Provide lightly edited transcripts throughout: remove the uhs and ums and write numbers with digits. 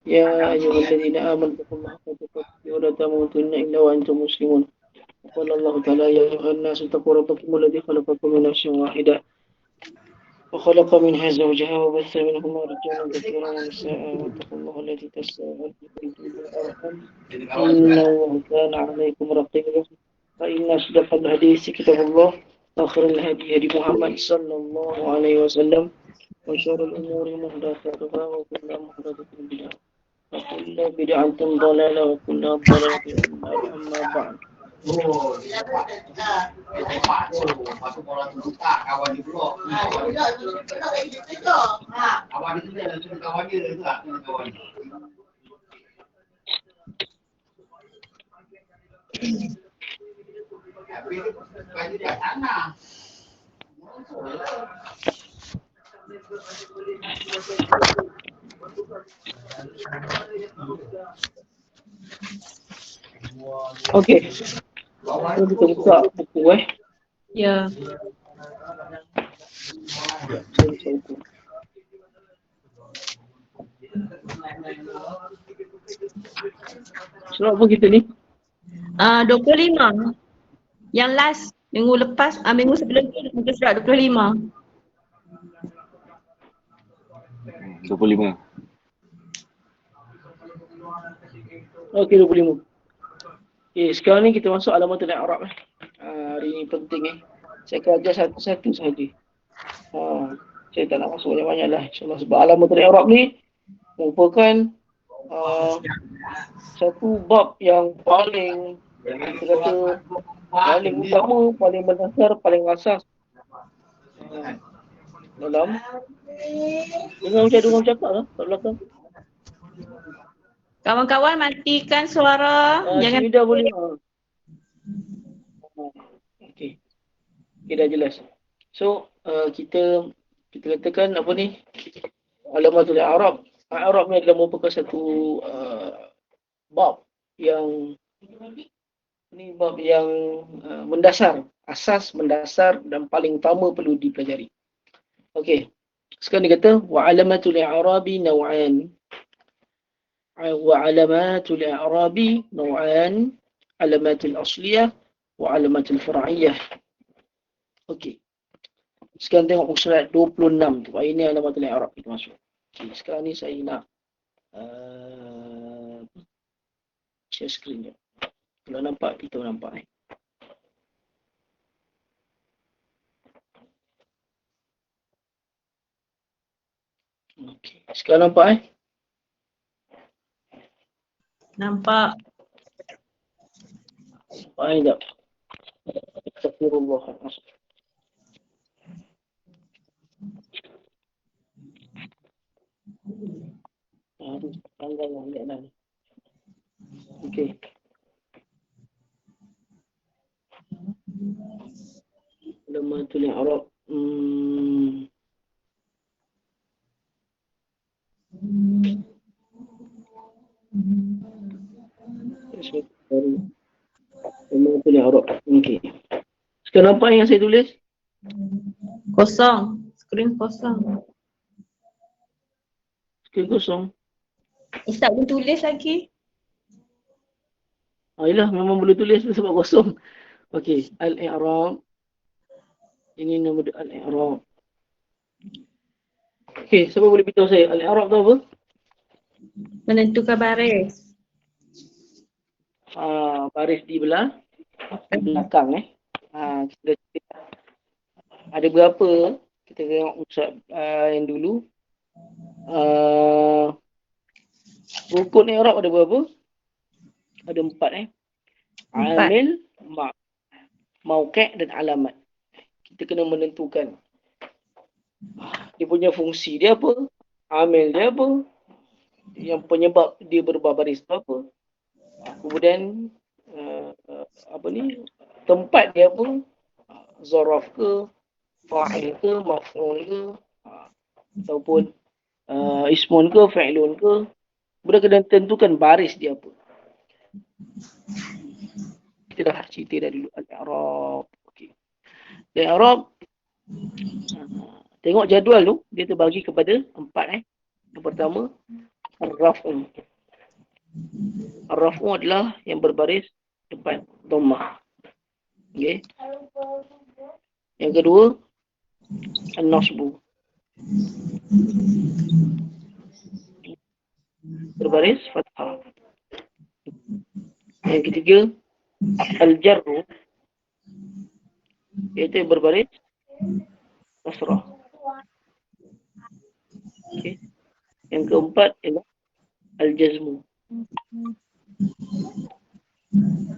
يا أيها الذين آمنوا اتقوا الله حق تقاته ولا تموتن إلا وأنتم مسلمون. وقال الله تعالى يا أيها الناس اتقوا ربكم الذي خلقكم من نفس واحدة وخلق منها زوجها وبث منهما رجالا كثيرا ونساء واتقوا الله الذي تساءلون به والأرحام إن الله كان عليكم رقيبا. فإن أصدق الحديث كتاب الله وخير الهدي هدي محمد صلى الله عليه وسلم وشر الأمور محدثاتها وكل محدثة بدعة وكل بدعة ضلالة وكل ضلالة في النار أما بعد. Oh, dia buat dah. Dia buat tu, masuk bola tu tak kawan dia pula. Kawan dia tu kena itu. Ha, kawan dia tu dia tu kawan dia tu lah, kawan dia. Tapi baju dia sana. Okey. So, kita buka buku Ya. Surat apa kita ni? 25. Yang last minggu lepas, minggu sebelum tu muka surat 25. 25. Okey, 25. Okey, sekarang ni kita masuk alamatul i'rab hari ni penting Saya akan ajar satu-satu sahaja. Saya tak nak masuk banyak-banyak lah insya-Allah sebab alamatul i'rab ni merupakan satu bab yang paling kita kata paling utama, paling mendasar, paling asas dalam dengar macam ada orang cakap lah kat belakang. Kawan-kawan matikan suara. Jangan dah boleh. Okey. Okey, dah jelas. So, kita katakan apa ni? Alamatul i'rab. I'rab ni adalah merupakan satu bab yang mendasar, asas mendasar dan paling utama perlu dipelajari. Okey. Sekarang dia kata wa alamatul i'rabi naw'an. وعلامات الإعراب نوعان علامات الأصلية وعلامات الفرعية. Okey. Sekarang tengok surat 26 tu. Ini alamat al-i'rab kita masuk. Okey, sekarang ni saya nak share screen je. Kalau nampak kita nampak Okey, sekarang nampak Nampak. Nampak tak? Astagfirullah. Tanggal yang lihat dah ni. Okey. Alamatul i'rab. Alamatul i'rab. Okey. Sekarang nampak yang saya tulis? Kosong. Skrin kosong. Skrin kosong. Tak boleh tulis lagi. Yelah, memang boleh tulis sebab kosong. Okey, al-i'rab. Ini nama dia al-i'rab. Okey, siapa boleh beritahu saya al-i'rab tu apa? Menentukan baris. Baris di belakang kita ada berapa? Kita tengok usap yang dulu. Rukun i'rab ada berapa? Ada 4 Amil, mauqi' dan alamat. Kita kena menentukan dia punya fungsi dia apa, amil dia apa, yang penyebab dia berubah baris tu apa. Kemudian tempat dia apa, zaraf ke, fa'il ke, maf'ul ke, ataupun ismun ke, fa'ilun ke. Kemudian kena tentukan baris dia apa. Kita dah cerita dah dulu al-i'rab. Okey. Al-i'rab tengok jadual tu dia terbagi kepada 4 Yang pertama Ar-raf'u. Ar-raf'u adalah yang berbaris depan dhammah. Okey. Yang kedua, an-nasbu. Berbaris fathah. Yang ketiga, al-jarru, iaitu berbaris kasrah. Okey. Yang keempat ialah al-jazmu.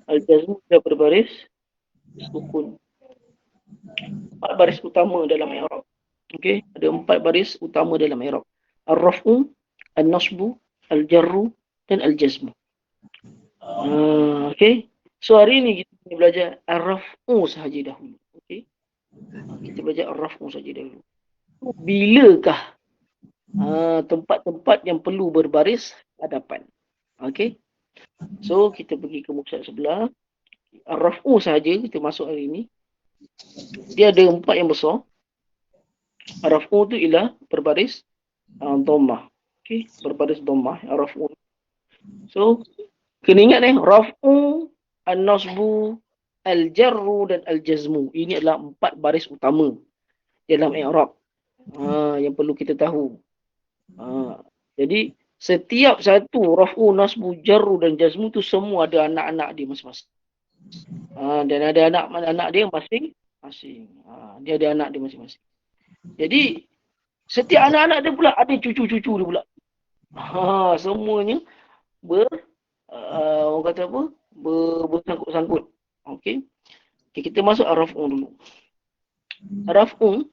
Al-jazmu dia berbaris sukun. 4 baris utama dalam i'rab. Okey, ada 4 baris utama dalam i'rab. Ar-raf'u, an-nasbu, al-jarru dan al-jazmu. Okey. So hari ni kita belajar ar-raf'u sahaja dahulu. Okey. Kita belajar ar-raf'u sahaja dahulu. Bilakah tempat-tempat yang perlu berbaris hadapan? Okey. So kita pergi ke muka sebelah. Ar-raf'u sahaja kita masuk hari ni. Dia ada 4 yang besar. Ar-raf'u tu ialah berbaris dhammah. Okey, berbaris dhammah ar-raf'u. So kena ingat raf'u, an-nasbu, al-jarru dan al-jazmu. Ini adalah 4 baris utama dalam i'rab. Yang perlu kita tahu. Jadi setiap satu raf'u, nasbu, jarru dan jazmu tu semua ada anak-anak dia masing-masing. Dan ada anak-anak dia masing-masing. Dia ada anak dia masing-masing. Jadi setiap anak-anak dia pula ada cucu-cucu dia pula. Semuanya orang kata apa? Bersangkut-sangkut. Okey. Kita masuk ar-raf'u dulu. Ar-raf'u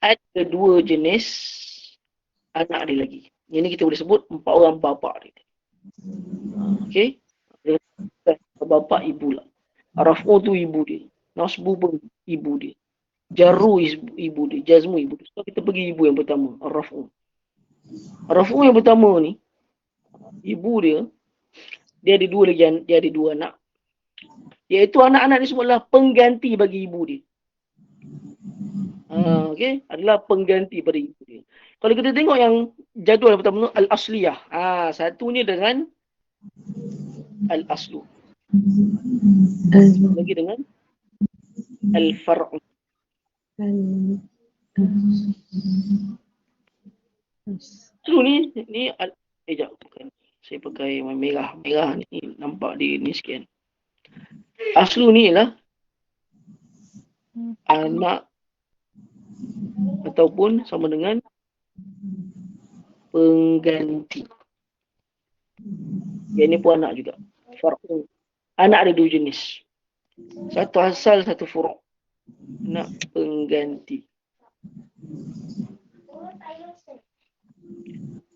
ada 2 jenis anak dia lagi. Ini kita boleh sebut 4 orang bapa dia. Okey. Bapa ibu lah. Ar-raf'u tu ibu dia. Nasbu pun ibu dia. Jarru ibu dia. Jazmu ibu dia. So kita pergi ibu yang pertama. Ar-raf'u. Ar-raf'u yang pertama ni, ibu dia ada 2 lagi, dia ada 2 anak. Iaitu anak-anak ni semua adalah pengganti bagi ibu dia. Okey, adalah pengganti pada ibu dia. Kalau kita tengok yang jadual yang pertama tu al-asliyah. Satunya dengan al-aslu. Lagi dengan al-far'u. Aslu ni sekejap, bukan. Saya pakai merah ni, nampak dia ni sekian. Aslu ni ialah anak ataupun sama dengan pengganti. Yang ni pun anak juga. Far'u. Anak ada 2 jenis. Satu asal, satu furu'. Anak pengganti.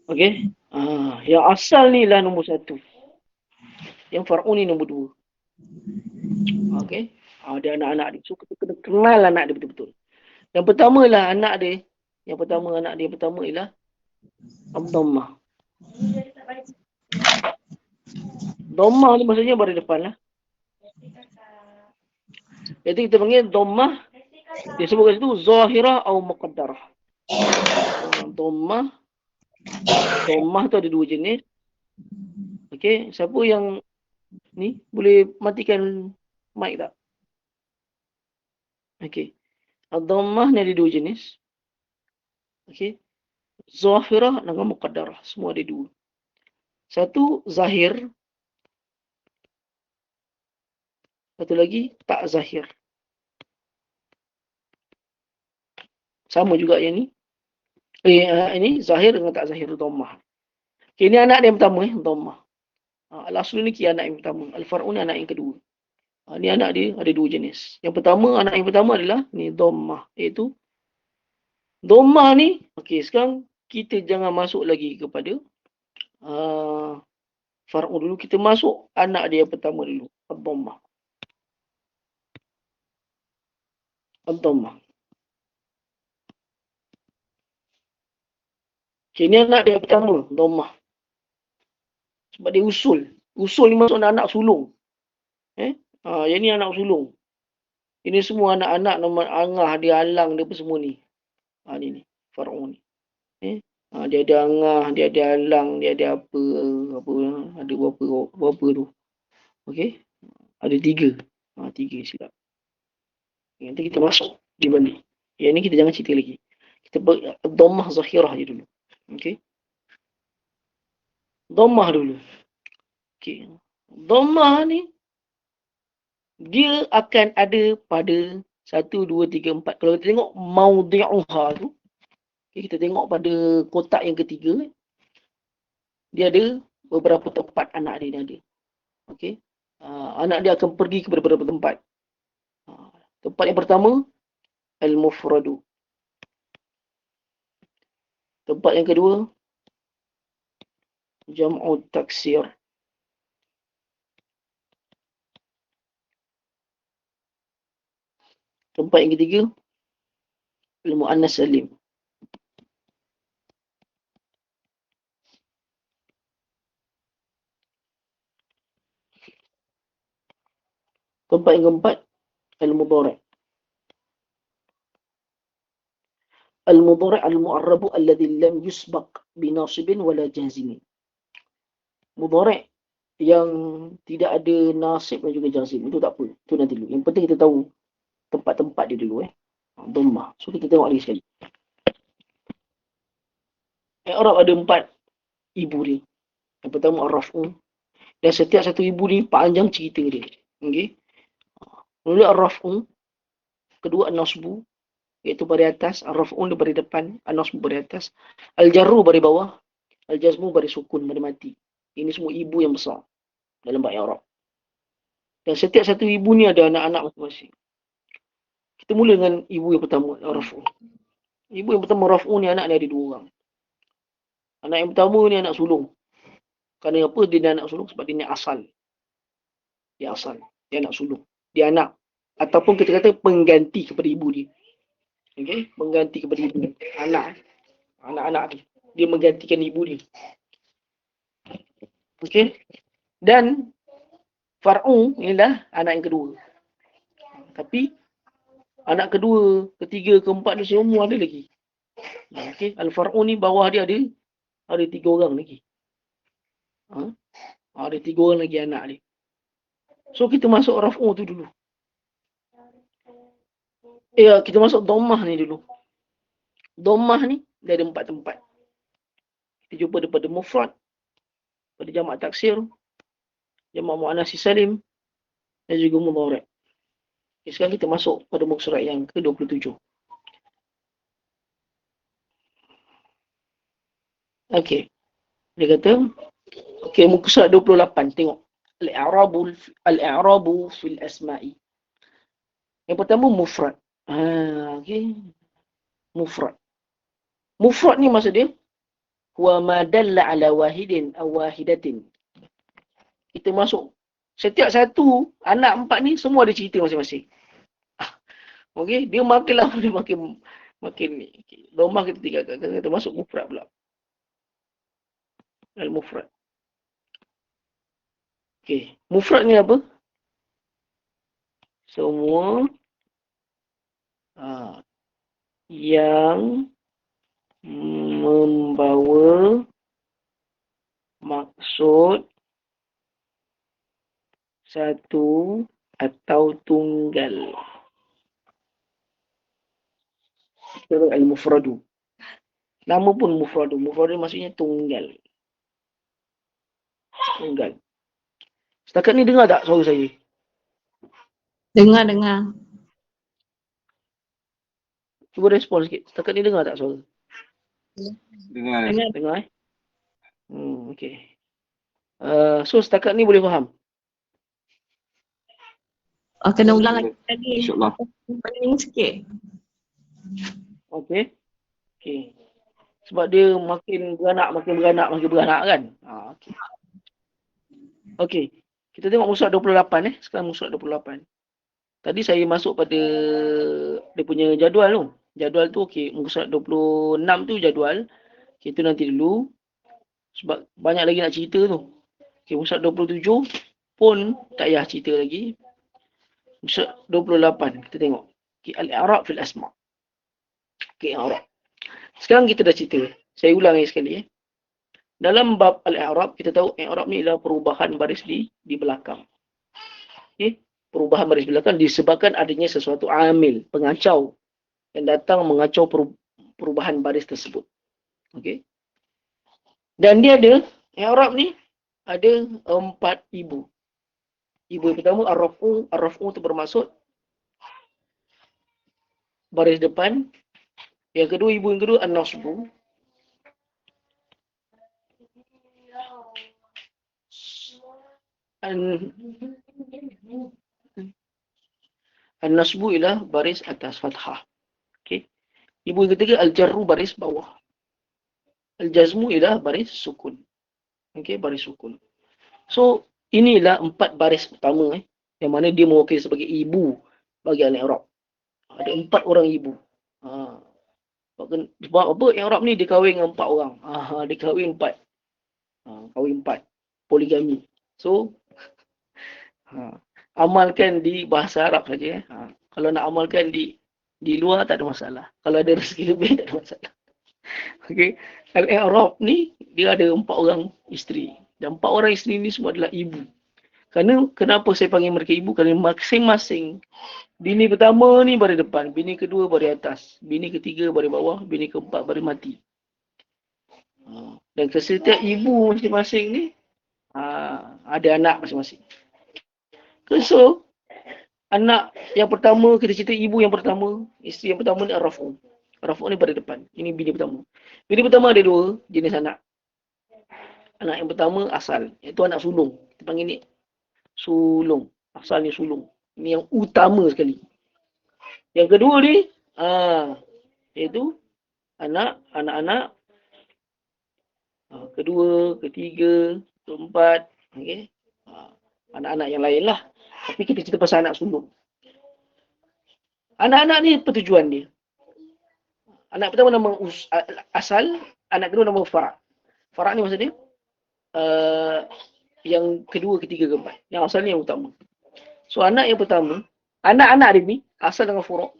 Okey. Yang asal ni lah nombor 1. Yang far'u ni nombor 2. Okey. Dia anak-anak dia. So kita kena kenal anak dia betul-betul. Yang pertama lah anak dia. Anak dia pertama ialah ad-dhammah. Dhammah ni maksudnya baris depan lah. Jadi kita panggil dhammah. Dia sebut kat situ zahirah atau muqaddarah. Dhammah tu ada 2 jenis. Okey, siapa yang ni boleh matikan mic tak? Okey. Ad-dhammah ni ada 2 jenis. Okey. Zahirah dengan muqaddarah, semua ada 2. Satu zahir, satu lagi tak zahir. Sama juga yang ni. Ini zahir dengan tak zahir dhammah. Okay, ini anak dia yang pertama dhammah. Al-aslu ni anak yang pertama. Al-far'u ni anak yang kedua. Ni anak dia ada 2 jenis. Yang pertama, anak yang pertama adalah ni dhammah, iaitu dhammah ni. Okey, sekarang kita jangan masuk lagi kepada far'u dulu. Kita masuk anak dia yang pertama dulu. Ad-dhammah. Ad-dhammah. Okay, ni anak dia yang pertama, dhammah. Sebab dia usul. Usul ni masuk anak sulung. Yang ni anak sulung. Ini semua anak-anak nama angah dia, alang dia apa semua ni. Ni far'u ni. Dia ada angah, dia ada alang, dia ada apa, ada berapa tu. Okey. Ada 3. 3 silap. Nanti kita masuk di balik. Yang ni kita jangan cerita lagi. Kita dhammah zahirah je dulu. Okey. Dhammah dulu. Okey. Dhammah ni dia akan ada pada 1, 2, 3, 4. Kalau kita tengok maudhi'uha tu, okay, kita tengok pada kotak yang ketiga, dia ada beberapa tempat anak dia ada. Okey. Anak dia akan pergi ke beberapa tempat. Tempat yang pertama, al-mufradu. Tempat yang kedua, jam'u taksir. Tempat yang ketiga, al-mu'annas salim. Tempat yang keempat, al-mudhari'. Al-mudhari' al-mu'arrabu alladhi lam yusbaq binasibin wala jazimin. Mudhari' yang tidak ada nasib dan juga jazim. Itu tak apa. Itu nanti dulu. Yang penting kita tahu tempat-tempat dia dulu. Dhammah. So kita tengok lagi sekali. I'rab ada 4 ibu dia. Yang pertama ar-raf'u. Dan setiap satu ibu ni panjang cerita dia. Okey. Mula ar-raf'u. Kedua an-nasbu. Iaitu baris atas. Ar-raf'u baris depan. An-nasbu baris atas. Al-jarru baris bawah. Al-jazmu baris sukun, baris mati. Ini semua ibu yang besar dalam bahasa Arab. Dan setiap satu ibu ni ada anak-anak masing-masing. Kita mula dengan ibu yang pertama, raf'u. Ibu yang pertama raf'u ni anak dia ada 2 orang. Anak yang pertama ni anak sulung. Kerana apa dia anak sulung? Sebab dia ni asal. Dia asal. Dia anak sulung. Dia anak. Ataupun kita kata pengganti kepada ibu dia. Okey, mengganti kepada ibu dia. Anak-anak dia. Dia menggantikan ibu dia. Okey. Dan far'u ialah anak yang kedua. Tapi anak kedua, ketiga, keempat dia semua ada lagi. Okey, al-far'u ni bawah dia ada 3 orang lagi. Ada 3 orang lagi anak dia. So kita masuk raf'u tu dulu. Kita masuk dhammah ni dulu. Dhammah ni dia ada 4 tempat. Kita jumpa daripada mufrad, pada jamak taksir, jamak muannas salim dan juga mudhari'. Okay, sekarang kita masuk pada muka surat yang ke-27. Okey. Dia kata, okey, muka surat 28, tengok. Al-i'rabu fil asma'i. Yang pertama mufrad. Okey. Mufrad. Mufrad ni maksud dia wa ma dalla ala wahidin aw wahidatin. Kita masuk setiap satu anak 4 ni semua ada cerita masing-masing. Okey, dia makin lama dia makin ni. Okey, dhammah kita tinggalkan. Kita masuk mufrad pula. Al-mufrad. Okey, mufrad ni apa? Semua yang membawa maksud satu atau tunggal. Itu al-mufradu. Nama pun mufradu. Mufradu maksudnya tunggal. Tunggal. Setakat ni dengar tak suara saya? Dengar. Cuba respon sikit. Setakat ni dengar tak suara? Dengar. Dengar okey. So setakat ni boleh faham? Kena ulang lagi. InsyaAllah. Pening sikit. Okey. Sebab dia makin beranak kan? Okey. Okey. Kita tengok muka surat 28 Sekarang muka surat 28. Tadi saya masuk pada dia punya jadual tu. Jadual tu okey, muka surat 26 tu jadual. Okay, tu nanti dulu. Sebab banyak lagi nak cerita tu. Okey, muka surat 27 pun tak payah cerita lagi. Muka surat 28 kita tengok. Okey, al-i'rab fil asma'. Okey, i'rab. Sekarang kita dah cerita. Saya ulang lagi sekali ya. Dalam bab al-i'rab, kita tahu i'rab ni adalah perubahan baris di belakang. Okay? Perubahan baris belakang disebabkan adanya sesuatu amil, pengacau yang datang mengacau perubahan baris tersebut. Okay? Dan dia ada, i'rab ni ada 4 ibu. Ibu yang pertama ar-raf'u, ar-raf'u itu bermaksud baris depan. Yang kedua, ibu yang kedua an-nasbu. An-nasbu ialah baris atas fathah. Okey. Ibu yang ketiga al-jarru, baris bawah. Al-jazmu ialah baris sukun. Okey, baris sukun. So, inilah 4 baris pertama yang mana dia mewakili sebagai ibu bagi al-i'rab. Ada 4 orang ibu. Sebab apa? I'rab ni dia kahwin dengan 4 orang. Dia kahwin 4. Kahwin 4. Poligami. So, amalkan di bahasa Arab saja. Kalau nak amalkan di luar tak ada masalah. Kalau ada rezeki lebih tak ada masalah. Okey. Al-i'rab ni dia ada 4 orang isteri. Dan 4 orang isteri ni semua adalah ibu. Kenapa saya panggil mereka ibu? Kerana masing-masing bini pertama ni baris depan, bini kedua baris atas, bini ketiga baris bawah, bini keempat baris mati. Dan setiap ibu masing-masing ni ada anak masing-masing. So, anak yang pertama, kita cerita ibu yang pertama, isteri yang pertama ni ar-raf'u. Ar-raf'u ni baris depan. Ini bini pertama. Bini pertama ada 2 jenis anak. Anak yang pertama asal, iaitu anak sulung. Kita panggil ni sulung. Asal ni sulung. Ini yang utama sekali. Yang kedua ni, iaitu anak-anak kedua, ketiga, keempat, okey. Anak-anak yang lain lah. Tapi kita cerita pasal anak sulung. Anak-anak ni pertujuan dia. Anak pertama nama asal, anak kedua nama fara'. Fara' ni maksudnya yang kedua, ketiga, keempat. Yang asal ni yang utama. So anak yang pertama, anak-anak dia ni asal dengan furu'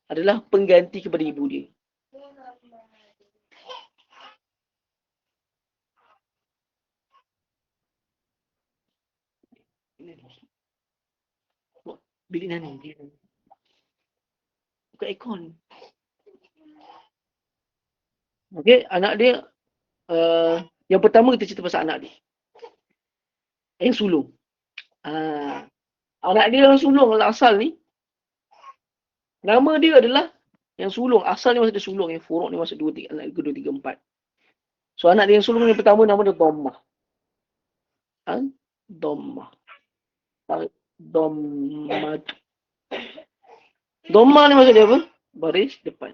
adalah pengganti kepada ibu dia. Bilik Nani. Buka aircon. Okey, anak dia yang pertama kita cerita pasal anak dia. Yang sulung. Anak dia yang sulung asal ni, nama dia adalah yang sulung. Asal ni maksud dia sulung. Yang furuk ni maksud 2, 3, anak kedua, 3, 4. So anak dia yang sulung yang pertama nama dia Dhammah. Dhammah. Dhammah ni maksud dia apa? Baris depan.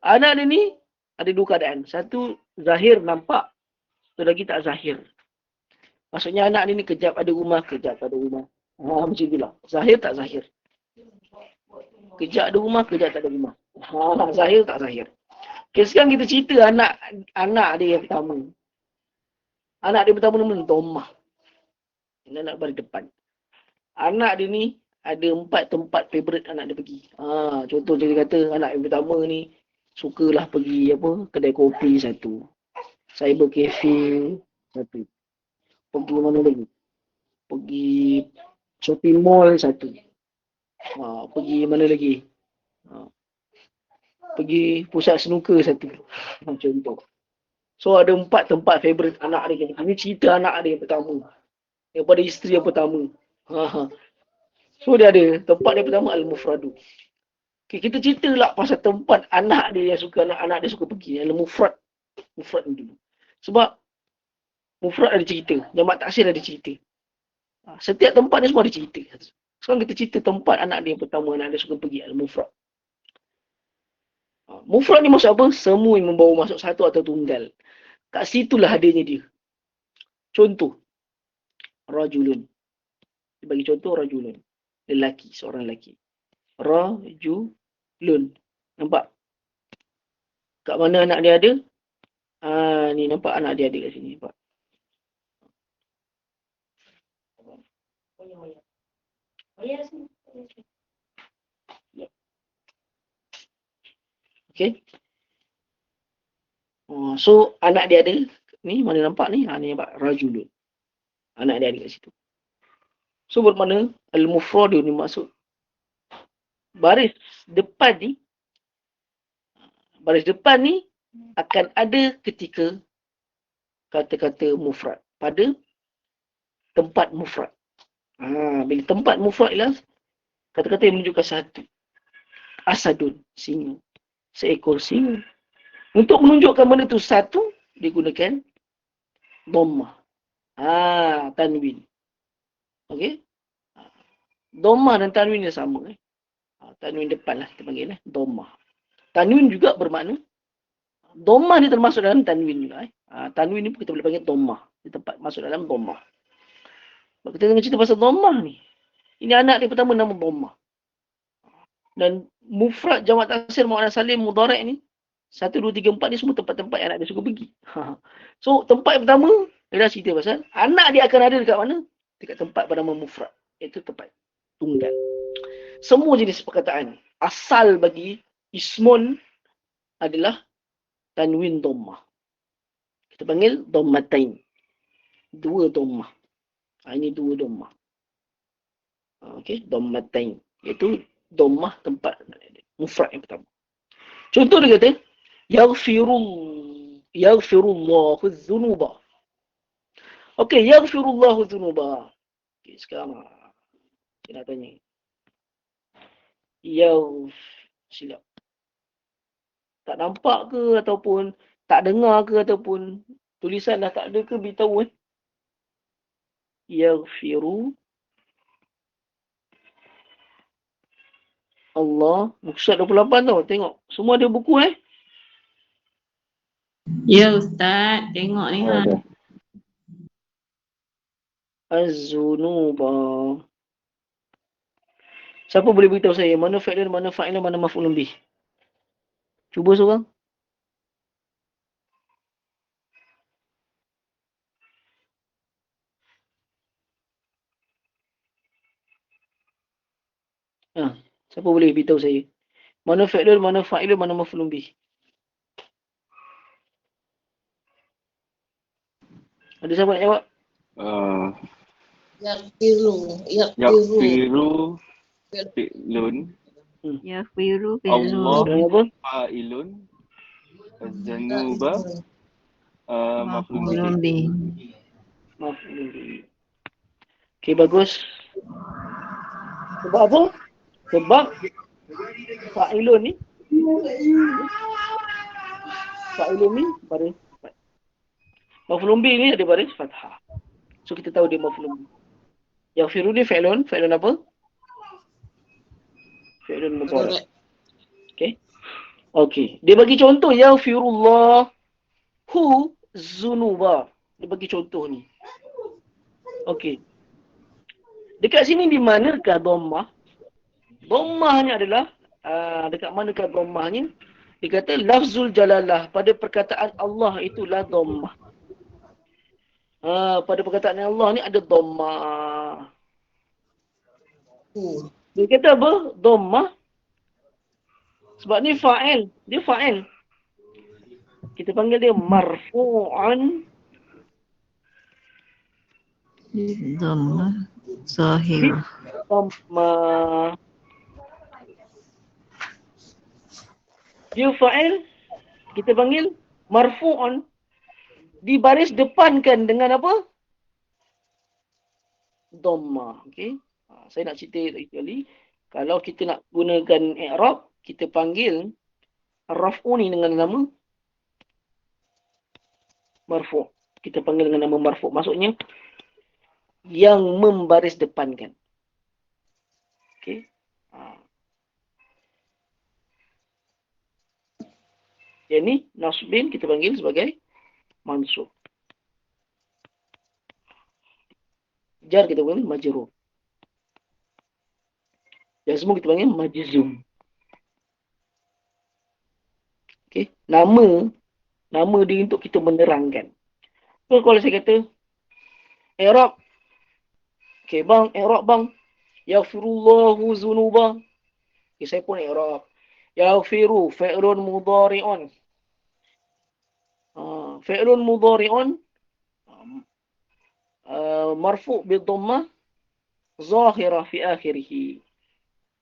Anak dia ni ada 2 keadaan. Satu, zahir nampak. Satu lagi tak zahir. Maksudnya anak dia ni kejap ada rumah, kejap tak ada rumah. Macam itulah. Zahir tak zahir. Kejap ada rumah, kejap tak ada rumah. Zahir tak zahir. Okay, sekarang kita cerita anak dia yang pertama. Anak dia pertama nama Dhammah. Ini anak baris depan. Anak dia ni ada 4 tempat favourite anak dia pergi. Contoh dia kata anak yang pertama ni sukalah pergi kedai kopi satu. Cyber cafe satu. Pergi mana lagi? Pergi shopping mall satu. Pergi mana lagi? Pergi pusat snooker satu. Contoh. So ada 4 tempat favourite anak dia. Ini cerita anak dia yang pertama. Daripada isteri yang pertama. So dia ada tempat dia pertama al-mufradu. Okay, kita cerita lah pasal tempat anak dia yang suka, anak dia suka pergi. Al-mufrad. Mufrad ni dulu. Sebab mufrad ada cerita. Jamak taksir ada cerita. Setiap tempat ni semua ada cerita. Sekarang kita cerita tempat anak dia yang pertama, anak dia suka pergi. Al-mufrad. Mufrad ni maksud apa? Semua yang membawa masuk satu atau tunggal. Kat situlah adanya dia. Contoh. Rajulun. Dia bagi contoh rajulun. Lelaki, seorang lelaki. Rajulun. Nampak? Kat mana anak dia ada? Ni nampak anak dia ada kat sini. Nampak? Okay. So anak dia ada ni, mana nampak ni? Ni nampak rajulun. Anak dia ada kat situ. So bermakna al-mufradu ni maksud baris depan ni akan ada ketika kata-kata mufrad pada tempat mufrad. Bila tempat mufrad ialah kata-kata yang menunjukkan satu. Asadun, singa. Seekor singa. Untuk menunjukkan benda tu satu, digunakan dhammah. Tanwin. Okey? Dhammah dan tanwin dia sama. Tanwin depan lah kita panggil. Dhammah. Tanwin juga bermakna. Dhammah ni termasuk dalam tanwin juga. Tanwin ni pun kita boleh panggil dhammah. Dia tempat masuk dalam dhammah. Kita tengok cerita pasal dhammah ni. Ini anak dia pertama nama dhammah. Dan mufrad jamak taksir muannas salim mudhari' ni 1 2 3 4 ni semua tempat-tempat yang anak dia suka pergi. So tempat yang pertama dia cerita pasal anak dia akan ada dekat mana? Dekat tempat bernama mufrad, iaitu tempat tunggal. Semua jenis perkataan asal bagi ismun adalah tanwin dhammah. Kita panggil dhammatain. 2 dhammah. Ini 2 dhammah. Okey, dhammatain iaitu dhammah tempat mufrad yang pertama. Contoh dia kata yaghfirullahu dzunuba. Okey, yaghfirullahu dzunuba. Okey, sekarang saya nak tanya. Silap. Tak nampak ke ataupun tak dengar ke ataupun tulisan dah tak ada ke, beritahu Yaghfiru Allah. Muka surat 28 tau. Tengok. Semua ada buku Ya Ustaz, tengok ni Az-zunuba. Siapa boleh beritahu saya mana fa'il, mana fa'ilah, mana maf'ulun bih? Cuba seorang. Siapa boleh beritahu saya? Mana fa'il, mana fa'ilah, mana maf'ulun bih? Ada siapa nak jawab? Yaghfiru fi'lun. Yaghfiru Allah fi'lun. fa'ilun. Az-zanuba Maf'ulun bih. Maf'ulun bih. Okey, bagus. Sebab apa? Sebab fa'ilun ni baris maf'ulun bih ni ada baris fathah. So kita tahu dia maf'ulun bih. Yaghfiru ni fi'lun apa? Fi'lun mudhari'. Okey. Dia bagi contoh yaghfirullahu dzunuba. Dia bagi contoh ni. Okey. Dekat sini di manakah dhammah? Dhammahnya adalah dekat manakah dhammahnya? Dia kata lafzul jalalah, pada perkataan Allah itulah dhammah. Pada perkataan Allah ni ada dhammah. Dia kata apa? Dhammah. Sebab ni fa'il. Dia fa'il. Kita panggil dia marfu'an. Dhammah zahir. Dhammah. Dia fa'il. Kita panggil marfu'an. Dibaris depankan dengan apa? Dhammah. Okey. Saya nak cerita lagi. Kalau kita nak gunakan i'rab, kita panggil raf'u ni dengan nama marfu'. Kita panggil dengan nama marfu'. Maksudnya yang membaris depankan. Okey. Yang ni nasbin kita panggil sebagai mansub. Jar kita panggil majrur. Yang semua kita panggil majzum. Okey, nama dia untuk kita menerangkan. So, kalau saya kata i'rab. Okey, bang, i'rab bang. Yaghfirullahu dzunuba. Okey, saya pun i'rab. Yaghfiru fi'lun mudhari'un. fi'lun mudhari'un marfu' bid-dhammah zahirah fi akhirih.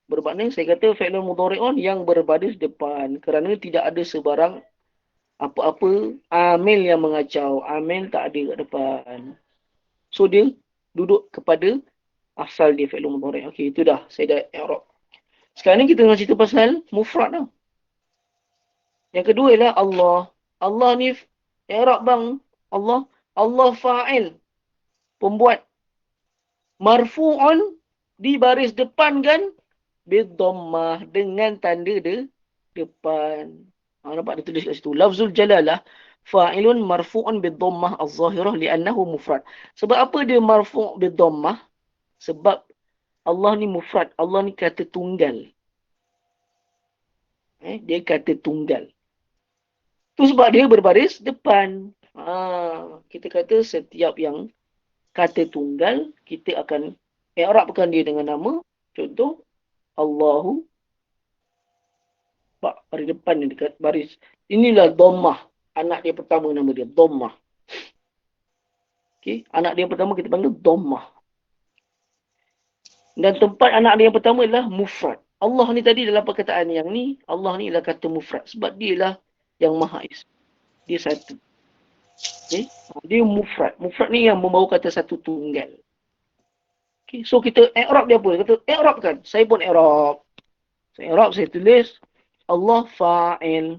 Bermakna saya kata fi'lun mudhari'un yang berbaris depan kerana tidak ada sebarang apa-apa amil yang mengacau. Amil tak ada kat depan. So dia duduk kepada asal dia fi'lun mudhari'. Okey, itu dah. Saya dah i'rab. Sekarang ni kita nak cerita pasal mufrad dah. Yang kedua ialah Allah. Allah ni i'rab bang. Allah fa'il. Pembuat. Marfu'un di baris depan kan bid-dhammah dengan tanda depan. Nampak dia tulis kat situ. Lafzul jalalah fa'ilun marfu'un bid-dhammah az-zahirah li'annahu mufrad. Sebab apa dia marfu' bid-dhammah? Sebab Allah ni mufrad. Allah ni kata tunggal. Dia kata tunggal. Tu sebab dia berbaris depan. Kita kata setiap yang kata tunggal, kita akan i'rabkan dia dengan nama. Contoh, Allahu. Baris depan ni dekat baris. Inilah dhammah. Anak dia pertama nama dia, dhammah. Okay. Anak dia yang pertama kita panggil dhammah. Dan tempat anak dia yang pertama adalah mufrad. Allah ni tadi dalam perkataan yang ni, Allah ni ialah kata mufrad. Sebab dia lah yang Maha Esa. Dia satu. Okay. Dia mufrad. Mufrad ni yang membawa kata satu tunggal. Okay. So kita i'rab dia apa? Kata i'rabkan. Saya pun i'rab. Saya i'rab, saya tulis Allah fa'il.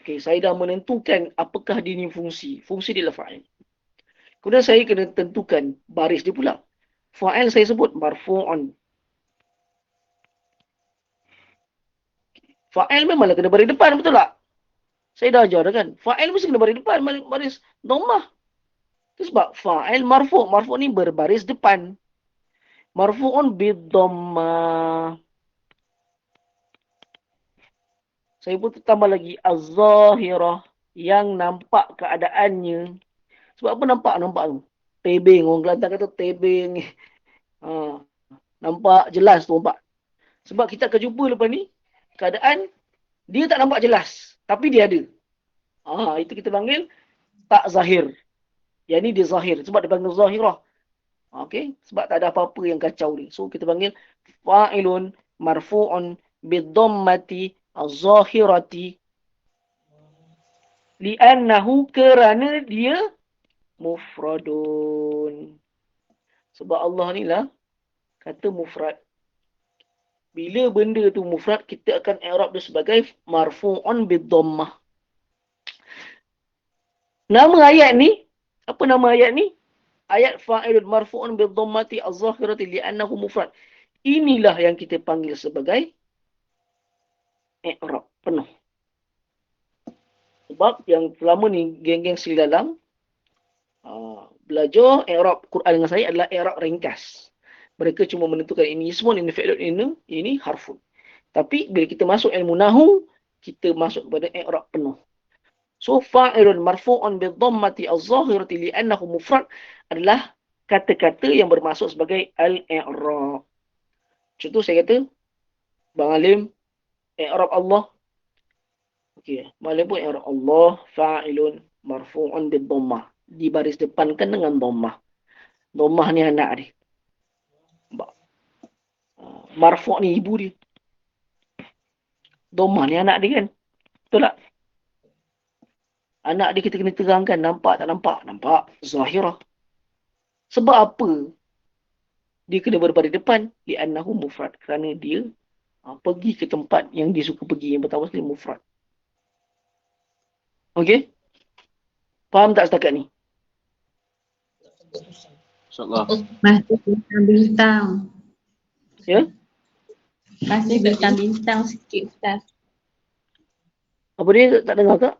Okay, saya dah menentukan apakah dia ni fungsi. Fungsi dia lah fa'il. Kemudian saya kena tentukan baris dia pula. Fa'il saya sebut marfu'un. Fa'il memanglah kena baris depan, betul tak? Saya dah ajar dah kan. Fa'il mesti kena baris depan, baris dhammah. Itu sebab fa'il marfu'. Marfu' ni berbaris depan. Marfu'un bid-dhammah. Saya pun tambah lagi az-zahirah yang nampak keadaannya. Sebab apa nampak tu? Tebing. Orang Kelantan kata tebing. Nampak jelas tu nampak. Sebab kita akan jumpa lepas ni keadaan dia tak nampak jelas. Tapi dia ada. Itu kita panggil tak zahir. Yang ni dia zahir. Sebab dia panggil zahirah. Okay? Sebab tak ada apa-apa yang kacau ni. So kita panggil fa'ilun marfu'un bid-dhammati az-zahirati li'annahu kerana dia mufradun. Sebab Allah ni lah kata mufrad. Bila benda tu mufrad, kita akan i'rab dia sebagai marfu'un bid-dhammah. Nama ayat ni, apa nama ayat ni? Ayat fa'ilun marfu'un bid-dhammati az-zahirati li'annahu mufrad. Inilah yang kita panggil sebagai i'rab penuh. Sebab yang selama ni geng-geng sila dalam belajar i'rab Quran dengan saya adalah i'rab ringkas. Mereka cuma menentukan ini ismun, ini fi'lun, ini harfun. Tapi bila kita masuk ilmu nahu, kita masuk kepada i'rab penuh. So fa'ilun marfu'un bid-dhammati az-zahirati li'annahu mufrad adalah kata-kata yang bermaksud sebagai al-i'rab. Contoh saya kata, Bang Alim, i'rab Allah. Okey, Bang Alim pun i'rab Allah fa'ilun marfu'un bid-dhammah. Dibaris depankan dengan dhammah. Dhammah ni anak dia. Marfu' ni ibu dia. Dhammah ni anak dia kan. Betul tak? Anak dia kita kena terangkan. Nampak tak nampak? Nampak. Zahirah. Sebab apa? Dia kena berbaris depan. Li'annahu mufrad. Kerana dia pergi ke tempat yang dia suka pergi. Yang pertama sekali mufrad. Okey? Faham tak setakat ni? InsyaAllah. Masih bintang-bintang. Ya? Masih bintang-bintang sikit Ustaz. Apa dia? Tak dengar tak?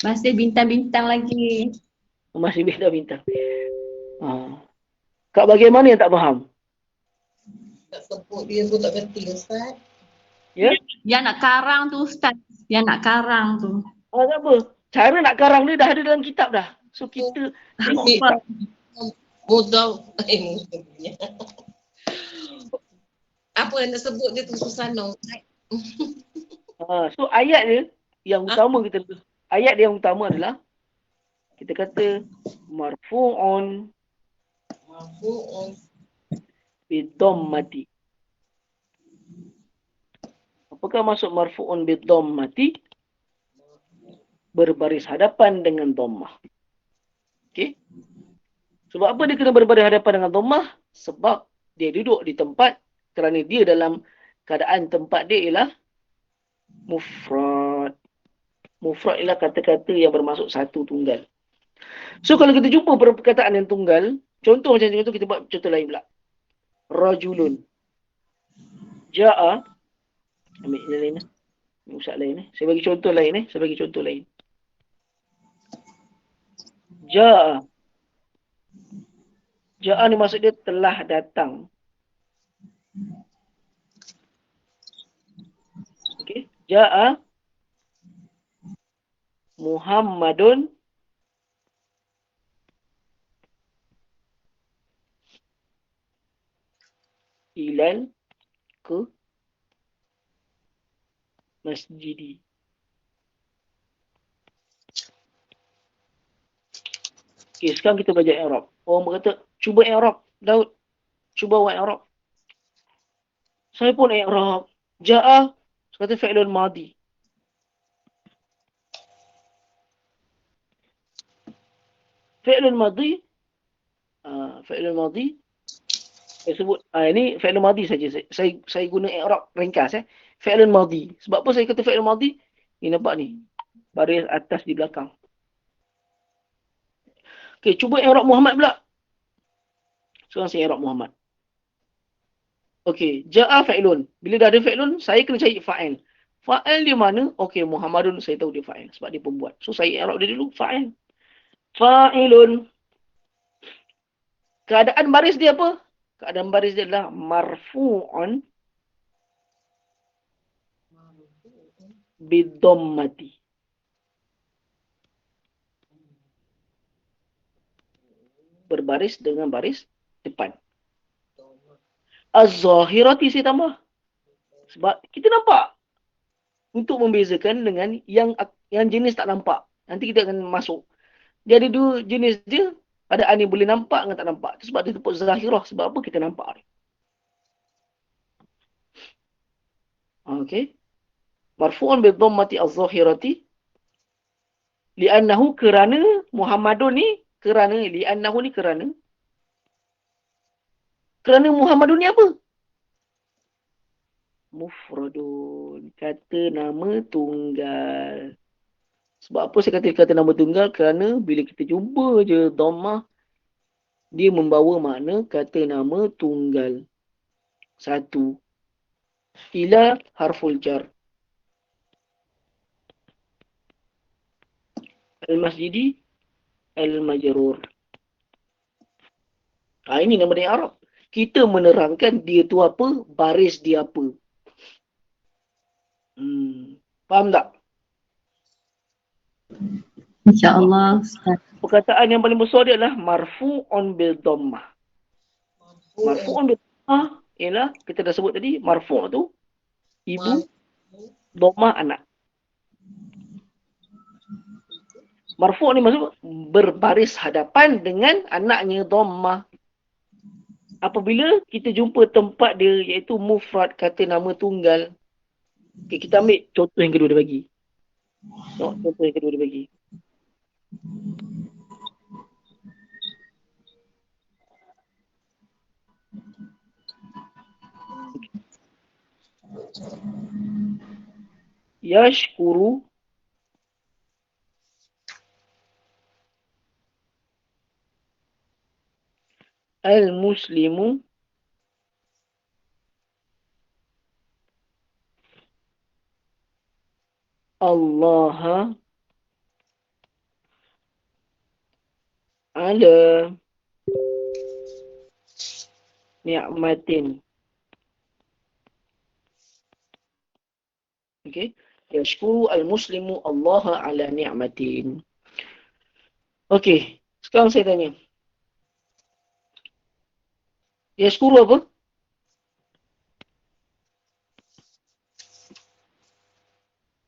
Masih bintang-bintang lagi. Masih bintang-bintang. Kak bahagian mana yang tak faham? Tak sebut dia pun tak berhenti Ustaz. Ya? Yang nak karang tu Ustaz. Yang nak karang tu. Tak apa. Cara nak karang dia dah ada dalam kitab dah. So kita tengok Asyik kitab. mudah. Apa yang nak sebut dia tu susah no. So ayat dia yang utama kita Ayat yang utama adalah kita kata marfu'un Marfu'un. bidhammati. Apakah maksud marfu'un bidhammati? Berbaris hadapan dengan dhammah. Okey. Sebab apa dia kena berbaris hadapan dengan dhammah? Sebab dia duduk di tempat kerana dia dalam keadaan tempat dia ialah mufrad. Mufrad ialah kata-kata yang bermaksud satu tunggal. So kalau kita jumpa perkataan yang tunggal, contoh macam tu kita buat contoh lain pula. Rajulun. Ja'a. Ambil yang lain lah. Usah lain eh. Saya bagi contoh lain eh. Saya bagi contoh lain. Ja'a. Ja'a ni maksud dia telah datang. Okey. Ja'a Muhammadun ilal ke masjidi. Okey, sekarang kita belajar i'rab. Orang berkata, cuba i'rab. Daud, cuba buat i'rab. Saya pun i'rab. Ja'a, kata fi'lun madi. Fi'lun madi, fi'lun madi, saya sebut, ini fi'lun madi saja. Saya guna i'rab ringkas. Fi'lun madi. Sebab apa saya kata fi'lun madi? Ni nampak ni. Baris atas di belakang. Okey, cuba i'rab Muhammad pula. Sekarang saya i'rab Muhammad. Okey, ja'a fa'ilun. Bila dah ada fa'ilun, saya kena cari fa'il. Fa'il dia mana? Okey, Muhammadun saya tahu dia fa'il sebab dia pembuat. So saya i'rab dia dulu fa'il. Fa'ilun. Keadaan baris dia apa? Keadaan baris dia adalah marfu'un bidhammati. Berbaris dengan baris depan. Az-zahirati saya tambah. Sebab kita nampak. Untuk membezakan dengan yang jenis tak nampak. Nanti kita akan masuk. Dia ada dua jenis dia. Keadaan ni boleh nampak dengan tak nampak. Itu sebab dia sebut zahirah. Sebab apa kita nampak ni. Okey. Marfu'un bidhammati az-zahirati. Li'annahu kerana Muhammadun ni. Kerana. Li'annahu ni kerana. Kerana Muhammadun ni apa? Mufradun. Kata nama tunggal. Sebab apa saya kata nama tunggal? Kerana bila kita jumpa je dhammah, dia membawa makna kata nama tunggal. Satu. Ila harful jar. Al-masjidi al-majrur. Ini nama dia Arab. Kita menerangkan dia tu apa, baris dia apa. Faham tak? InsyaAllah Ustaz. Perkataan yang paling besar dia adalah marfu'un bil dhammah. Marfu'un bil dhammah ialah kita dah sebut tadi, marfu' tu ibu, dhammah anak. Marfu' ni maksud berbaris hadapan dengan anaknya dhammah. Apabila kita jumpa tempat dia iaitu mufrad, kata nama tunggal. Okay, kita ambil contoh yang kedua dia bagi. Contoh yang kedua dia bagi. Yashkuru al-muslimu Allah ala ni'matin. Okey. Yashkuru al-muslimu Allah ala ni'matin. Okey. Sekarang saya tanya. Yashkuru apa?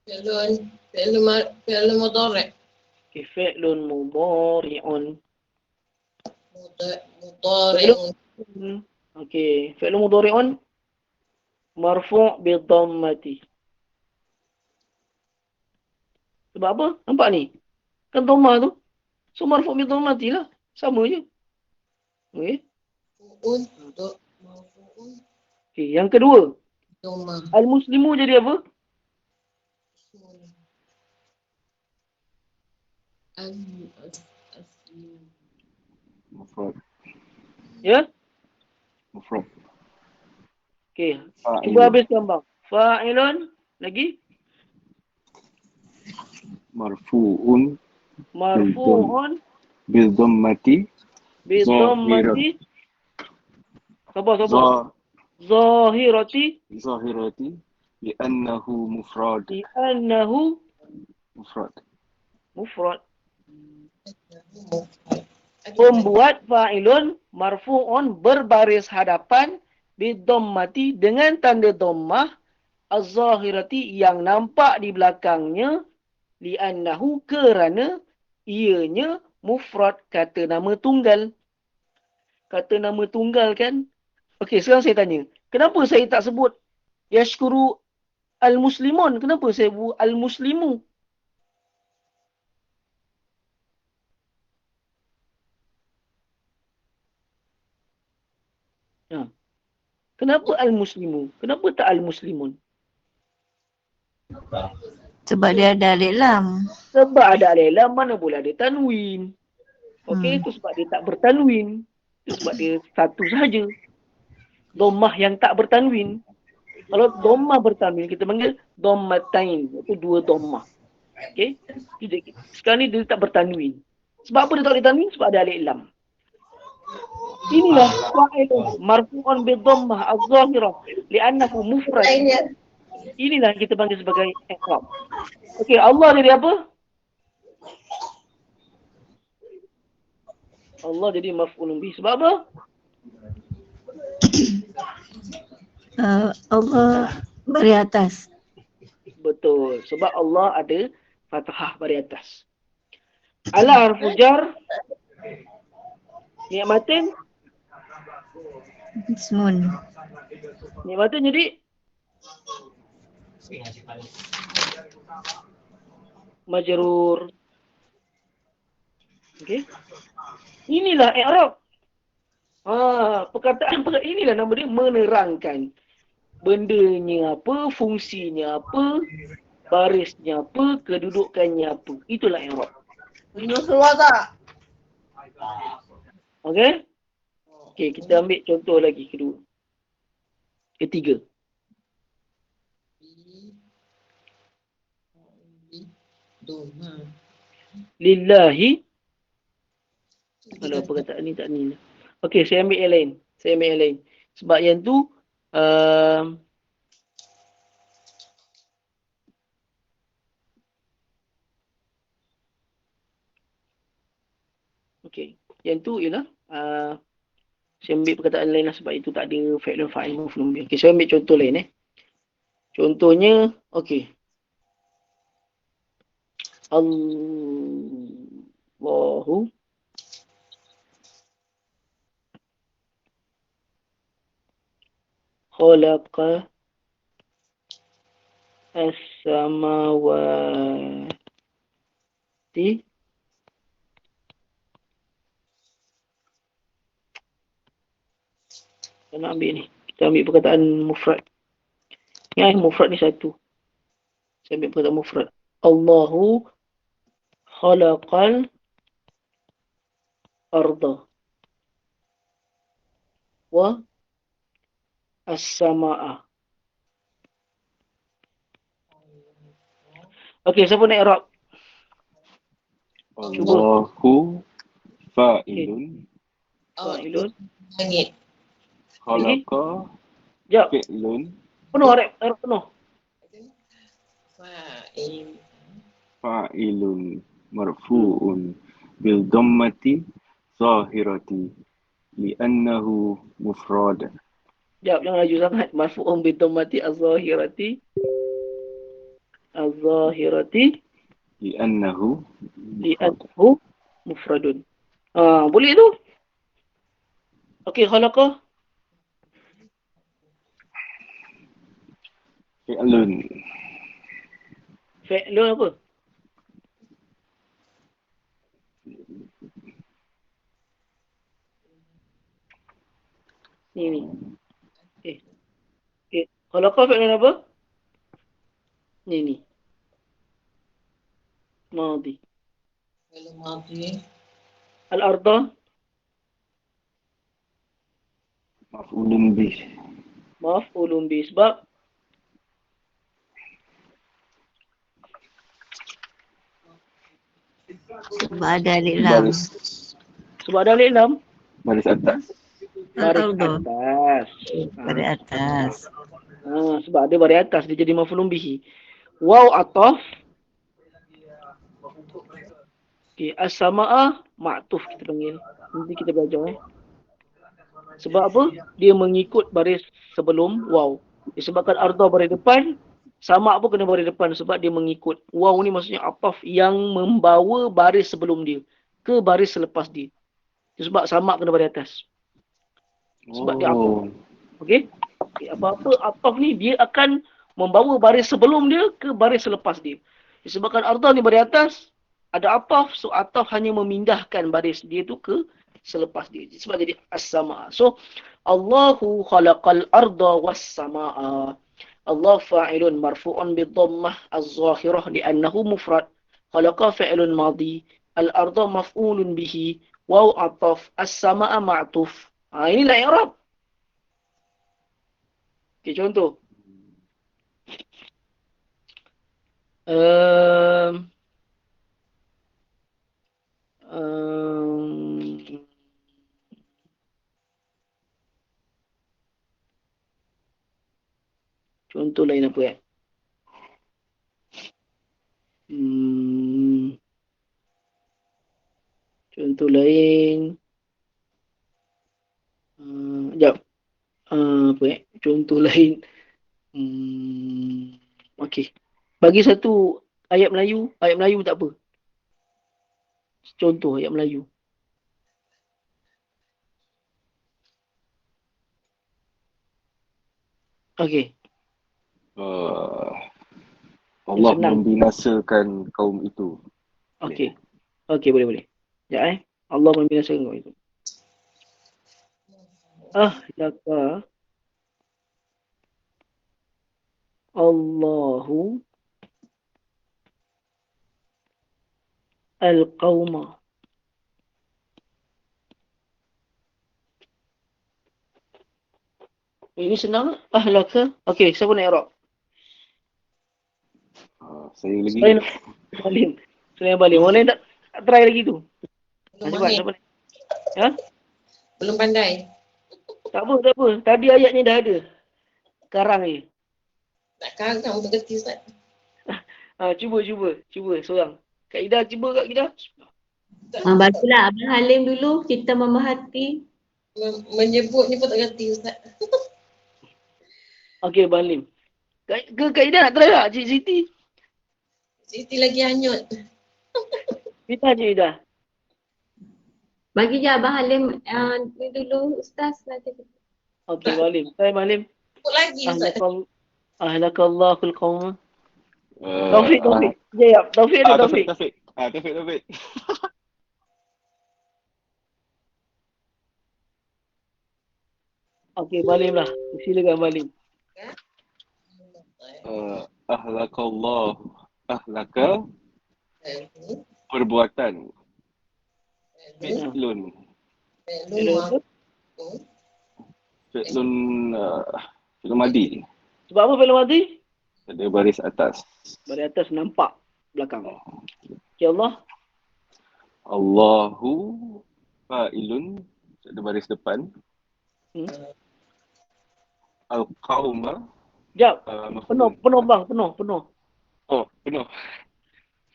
فعل مضارع Okay, fi'lun mudhari'un. مضارع Okay, fi'lun mudhari'un marfu' bidhammati. Sebab apa? Nampak ni? Kan dhammah tu. So marfu' bidhammati lah. Sama je. Okay. مفعول مرفوع Okay, yang kedua. ضمة Al-Muslimu jadi apa? Mufrad. Ya? Mufrad. Okay. Cuba Fa'ilun. habiskan bang. Fa'ilun. Lagi? Marfu'un. Marfu'un Bidhammati. bidhammati. Sabar. Zahirati. Zahirati. Li'annahu mufrad. Li'annahu Mufrad. mufrad. Membuat fa'ilun marfu'un berbaris hadapan bidhammati dengan tanda dhammah az-zahirati yang nampak di belakangnya li'annahu kerana ianya mufrad, kata nama tunggal. Kata nama tunggal kan? Okey, sekarang saya tanya. Kenapa saya tak sebut yashkuru al-muslimun? Kenapa saya sebut al-muslimu? Ha. Kenapa al-muslimu? Kenapa tak al-muslimun? Sebab dia ada alif lam. Sebab ada alif lam, mana boleh ada tanwin. Okey, itu sebab dia tak bertanwin. Itu sebab dia satu sahaja. Dhammah yang tak bertanwin. Kalau dhammah bertanwin, kita panggil dhammatain. Itu dua dhammah. Okey. Sekarang ni dia tak bertanwin. Sebab apa dia tak boleh tanwin? Sebab ada alif lam. Inilah fa'ilun marfu'un bidhammah az-zahirah li'annahu mufrad. Inilah kita panggil sebagai i'rab. Okey, Allah jadi apa? Allah jadi maf'ulun bih. Sebab apa? Allah bari atas. Betul. Sebab Allah ada fathah bari atas. Ala harfu jar. Ni'matin. Ismun. Ni'matin jadi majrur. Okey. Inilah i'rab. Perkataan inilah nama dia menerangkan. Bendanya apa, fungsinya apa, barisnya apa, kedudukannya apa. Itulah i'rab. Minum keluar tak? Okey? Okey, kita ambil contoh lagi kedua. Ketiga. Lillahi. Kalau perkataan ni tak ni. Okey, saya ambil yang lain. Sebab yang tu okey. Yang tu ialah saya ambil perkataan lain lah sebab itu tak ada fi'lun fa'il maf'ulun bih. Okey, saya ambil contoh lain Contohnya, okey. Allahu khalaqa as-samawati kita nak ambil ni. Kita ambil perkataan mufrad. Yang mufrad ni satu. Saya ambil perkataan mufrad. Allahu khalaqal arda wa as-samaa. Okey, siapa nak i'rab? Allahu fa'ilun. Fa'ilun. Langit. Khalaqa Jap. fi'lun. Penuh i'rab penuh. Fa'ilun marfu'un bil dhammati zahirati li'annahu mufrad. Jap, jangan laju sangat. Marfu'un bi dhammati az-zahirati. Az-zahirati li'annahu mufrad. li'annahu mufradun. Boleh tu? Okey, khalaqah. Fi'lun. Fi'lun apa? Ni. Khalaqah fi'lun apa? Ni. Madhi. Kalau mati. Al-arda. Maf'ulun bih. Maf'ulun bi. Sebab Sebab ada alif lam. Baris. sebab ada alif lam. Baris atas. Baris Al-arda. atas. Pada atas. Sebab ada baris atas dia jadi maf'ulun bihi. Waw ataf. Okey, as-sama'ah ma'tuf kita panggil. Nanti kita belajar Sebab apa? Dia mengikut baris sebelum waw. Disebabkan arda baris depan, sama' pun kena baris depan sebab dia mengikut. Waw ni maksudnya ataf yang membawa baris sebelum dia ke baris selepas dia. Sebab sama' kena baris atas. Sebab dia ataf. Okey? Apa-apa ataf ni dia akan membawa baris sebelum dia ke baris selepas dia. Disebabkan arda ni baris atas, ada ataf, so ataf hanya memindahkan baris dia tu ke selepas dia. Sebab jadi as-sama'a. So, Allahu khalaqal arda was-sama'a. Allah fa'ilun marfu'un bid-dhammah az-zahirah li'annahu mufrad. Khalaqa fi'lun madhi. Al-arda maf'ulun bihi. Waw ataf. As-sama'a ma'tuf. Inilah i'rab. Okey, contoh. Contoh lain apa ya? Contoh lain. Sekejap. Apa ya? Contoh lain. Okey. Bagi satu ayat Melayu tak apa. Contoh ayat Melayu. Okey. Allah Senang. membinasakan kaum itu. Okey. Okey, boleh. Ya Allah membinasakan kaum itu. Ahlaka Allahu al-qawma. Ini senang. Ahlaka. Okey, siapa nak i'rab? Saya lagi. Selain Balim. Mana yang tak try lagi tu? Belum Cepat, mahir. siapa ni? Ha? Belum pandai. Tak apa. Tadi ayatnya dah ada. Sekarang ni. Tak karang untuk kerti Ustaz. Cuba seorang. Kak Ida, cuba Kak Ida. Bagilah Abang Halim dulu kita memahati. Menyebutnya pun tak kerti Ustaz. Okey, Abang Halim. Kak Ida nak try tak? Cik Siti? Siti lagi hanyut. Kita je Ida. Bagi je Abang Halim ni dulu Ustaz nanti. Okey, Abang Halim. Try Abang Halim. Sebut lagi Ustaz. Ahlakallahul qawma. Taufik. Jayab. Taufik ada Taufik. Taufik. Okey, Abang Halim lah. Silakan Abang Halim. Ahlaka perbuatan. Fi'lun. Fi'lun madi. Sebab apa film mati? Ada baris atas. Baris atas nampak belakang. Ya Allah. Allahu fa'ilun. Ada baris depan. Al-qawma. Sekejap. Penuh bang. Penuh. Penuh.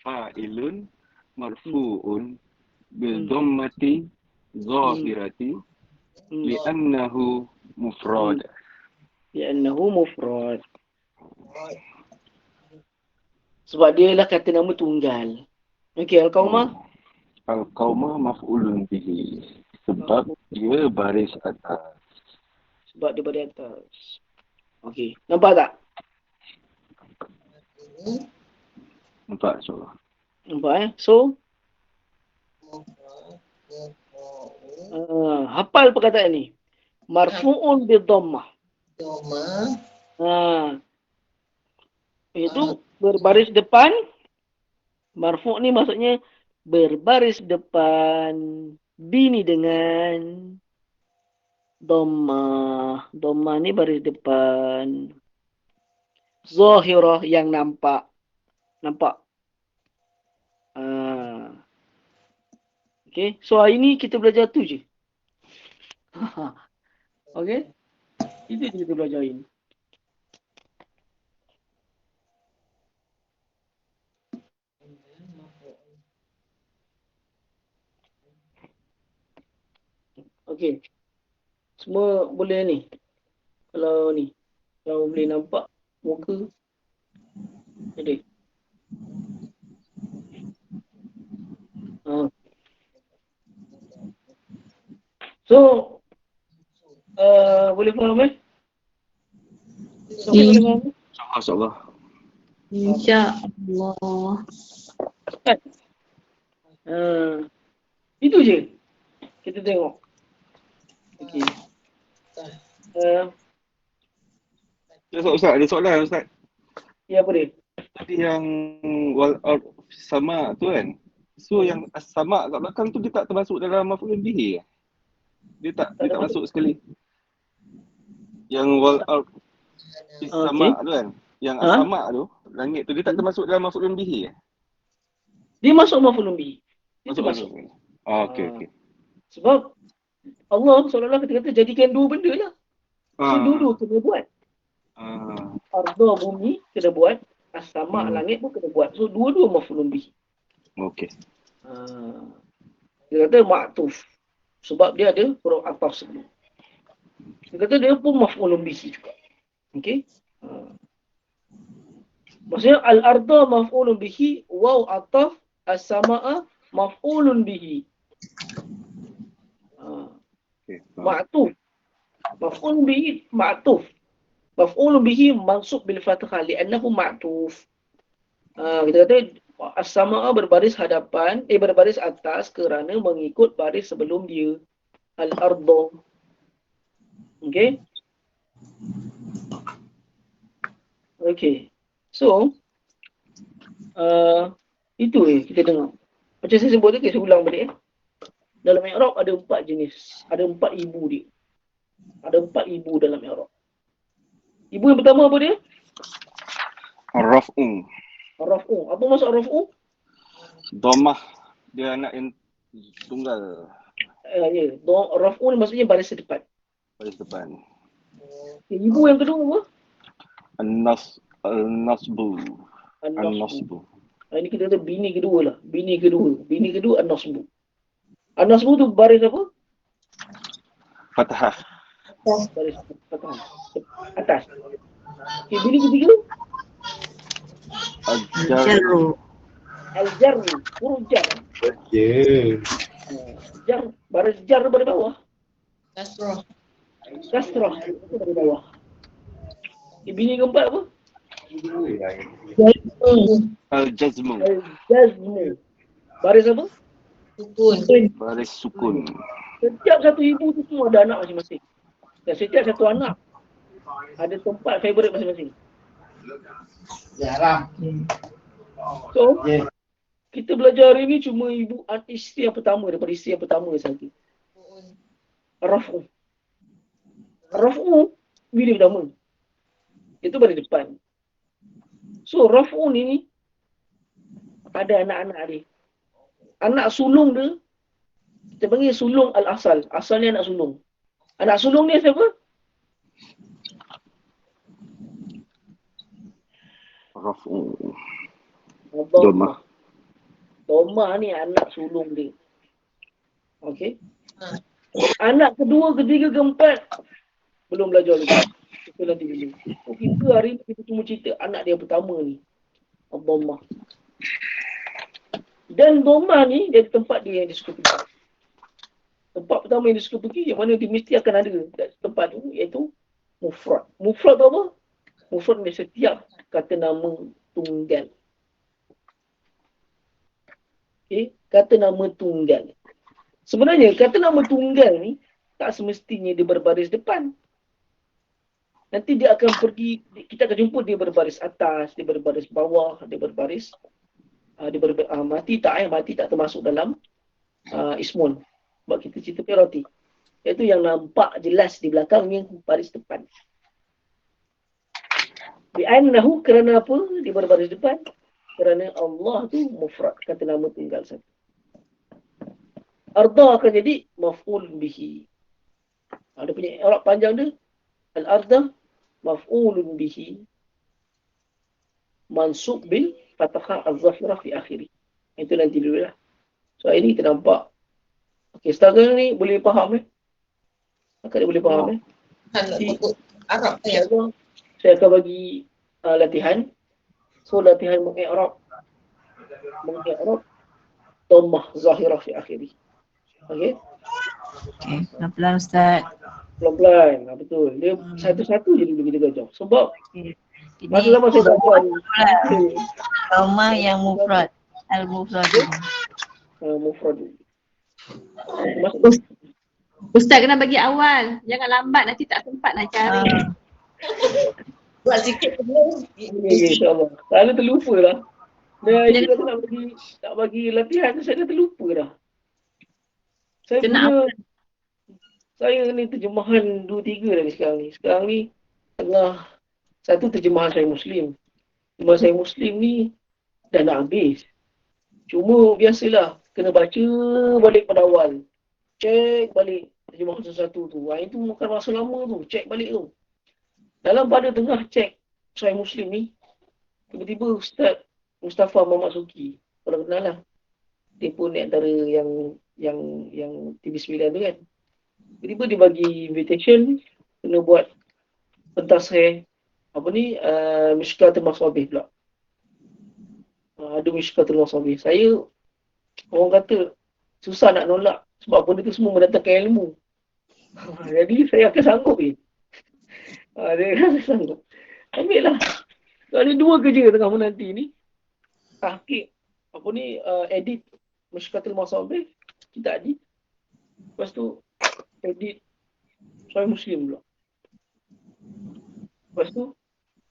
Fa'ilun marfu'un bil dhammati zahirati li'annahu mufrad. Li'annahu mufrad. Sebab dia lah kata nama tunggal. Okey, al-qaumah. Al-qaumah maf'ulun bihi. Sebab dia baris atas. Sebab dia pada atas. Okey, nampak tak? Ini Nampak so. Nampak So, maf'ul hafal perkataan ni. Marfu'un bi dhammah. doma Itu berbaris depan. Marfu' ni maksudnya berbaris depan. Bini dengan dhammah. Dhammah ni baris depan. Zahirah yang nampak. Nampak? Okay. So hari ni kita belajar tu je. Okay. Itu je kita belajar hari ni. Okay. Semua boleh ni. Kalau ni. Kalau boleh nampak muka. Jadi. So, boleh faham Boleh faham? InsyaAllah. InsyaAllah. Itu je. Kita tengok. Okey. Ustaz, ada soalan Ustaz. Ya, apa dia? Tadi yang wal sama tu kan. So yang sama kat belakang tu dia tak termasuk dalam maf'ulun bihi ke? Dia tak masuk sekali. Yang wal sama tu kan. Yang sama tu, langit tu dia tak termasuk dalam maf'ulun bihi ke? Dia masuk maf'ulun bihi. Dia Masuk. Okey. Sebab Allah seolah-olah kata jadikan dua benda lah. So dua-dua kena buat. Arda bumi kena buat. As-sama langit pun kena buat. So dua-dua maf'ulun bihi. Okey. Dia kata ma'tuf. Sebab dia ada huruf ataf sebelum. Dia kata dia pun maf'ulun bihi juga. Okey. Maksudnya al-arda maf'ulun bihi, waw ataf, as-sama'a maf'ulun bihi. Ma'tuf. Maf'ulun bihi ma'tuf. Maf'ulun bihi mansub bil fathah li'annahu ma'tuf. Kita kata as-sama'a berbaris hadapan, berbaris atas kerana mengikut baris sebelum dia. Al-arda. Okey. Okey. So, itu kita dengar. Macam saya sebut tadi, saya ulang balik. Dalam i'rab ada 4 jenis. Ada 4 ibu dia. Ada 4 ibu dalam i'rab. Ibu yang pertama apa dia? Raf'u. Raf'u. Apa maksud raf'u? Dhammah. Dia anak yang tunggal. Ya. Raf'u ni maksudnya baris depan. Baris depan. Ibu yang kedua apa? An-nasbu. Ini kita kata bini kedua lah. Bini kedua an-nasbu. An-nasbu tu baris apa? Fathah. Baris fathah. Atas. Okay, bini ketiga? Al-jarru. Al-jarru. Huruf jar. Jar. Baris jar pada bawah. Kasrah. Itu pada bawah. Okay, bini keempat apa? Al-jazmu. Al-jazmu. Baris apa? Baris sukun. Setiap satu ibu tu semua ada anak masing-masing. Dan setiap satu anak ada tempat favourite masing-masing. Jarang. So, kita belajar hari ni cuma ibu isteri yang pertama daripada isteri yang pertama sahaja. Raf'u. Raf'u bila pertama. Itu pada depan. So, Raf'u ni ada anak-anak dia. Anak sulung dia, kita panggil sulung al-asal. Asalnya anak sulung. Anak sulung dia siapa? Raf'u. Dhammah. Dhammah ni anak sulung dia. Okey. Anak kedua, ketiga, keempat belum belajar lagi. Kita nanti dulu. Kita hari ni kita cuma cerita anak dia pertama ni. Dhammah. Dan dhammah ni dia tempat dia yang dia suka pergi. Tempat pertama yang dia suka pergi yang mana dia mesti akan ada kat tempat tu iaitu mufrad. Mufrad tu apa? Mufrad ni setiap kata nama tunggal. Okey, kata nama tunggal. Sebenarnya kata nama tunggal ni tak semestinya dia berbaris depan. Nanti dia akan pergi, kita akan jumpa dia berbaris atas, dia berbaris bawah, dia berbaris mati tak termasuk dalam ismun. Sebab kita cerita roti. Iaitu yang nampak jelas di belakang yang baris depan. Bi'annahu kerana apa? Dia berbaris depan. Kerana Allah tu mufrad, kata nama tunggal satu. Arda akan jadi maf'ul bihi. Ada punya i'rab panjang dia. Al-arda maf'ulun bihi mansub bil fathah az-zahirah fi akhirih. Itu nanti dulu lah. So ini kita nampak. Okey, sekarang ni boleh faham Akak dia boleh faham Nak sebut Arab saya. Saya akan bagi latihan. So latihan mengi'rab dhammah zahirah fi akhirih. Okey. Okey, pelan-pelan Ustaz. Pelan-pelan. Betul. Dia satu-satu je dulu kita gajah. Sebab Okey. masa lama saya tak buat ni. Dhammah yang mufrad. Al-mufrad. Mufrad. Ustaz kena bagi awal. Jangan lambat, nanti tak sempat nak cari. Buat sikit sebelum. InsyaAllah. Saya terlupa lah. Dia kata nak bagi latihan tu saya dah terlupa dah. Saya ni terjemahan 2-3 dah ni sekarang ni. Sekarang ni tengah satu terjemahan saya Muslim. Terjemahan saya Muslim ni dah nak habis. Cuma biasalah kena baca balik pada awal. Cek balik terjemahan sesuatu tu. Itu makan masa lama tu. Cek balik tu. Dalam pada tengah cek saya Muslim ni, tiba-tiba Ustaz Mustafa Muhammad Suki. Kalau kenal lah. Dia pun antara yang TV9 tu kan. Tiba-tiba dia bagi invitation kena buat pentasih Mishkatul Masabih pula. Ada Mishkatul Masabih. Saya orang kata susah nak nolak sebab benda tu semua mendatangkan ilmu. Jadi saya akan sanggup dia akan sanggup. Ambil lah. Ada 2 kerja tengah menanti ni. Tahqiq edit Mishkatul Masabih kita edit. Lepas tu edit Sahih Muslim pula. Lepas tu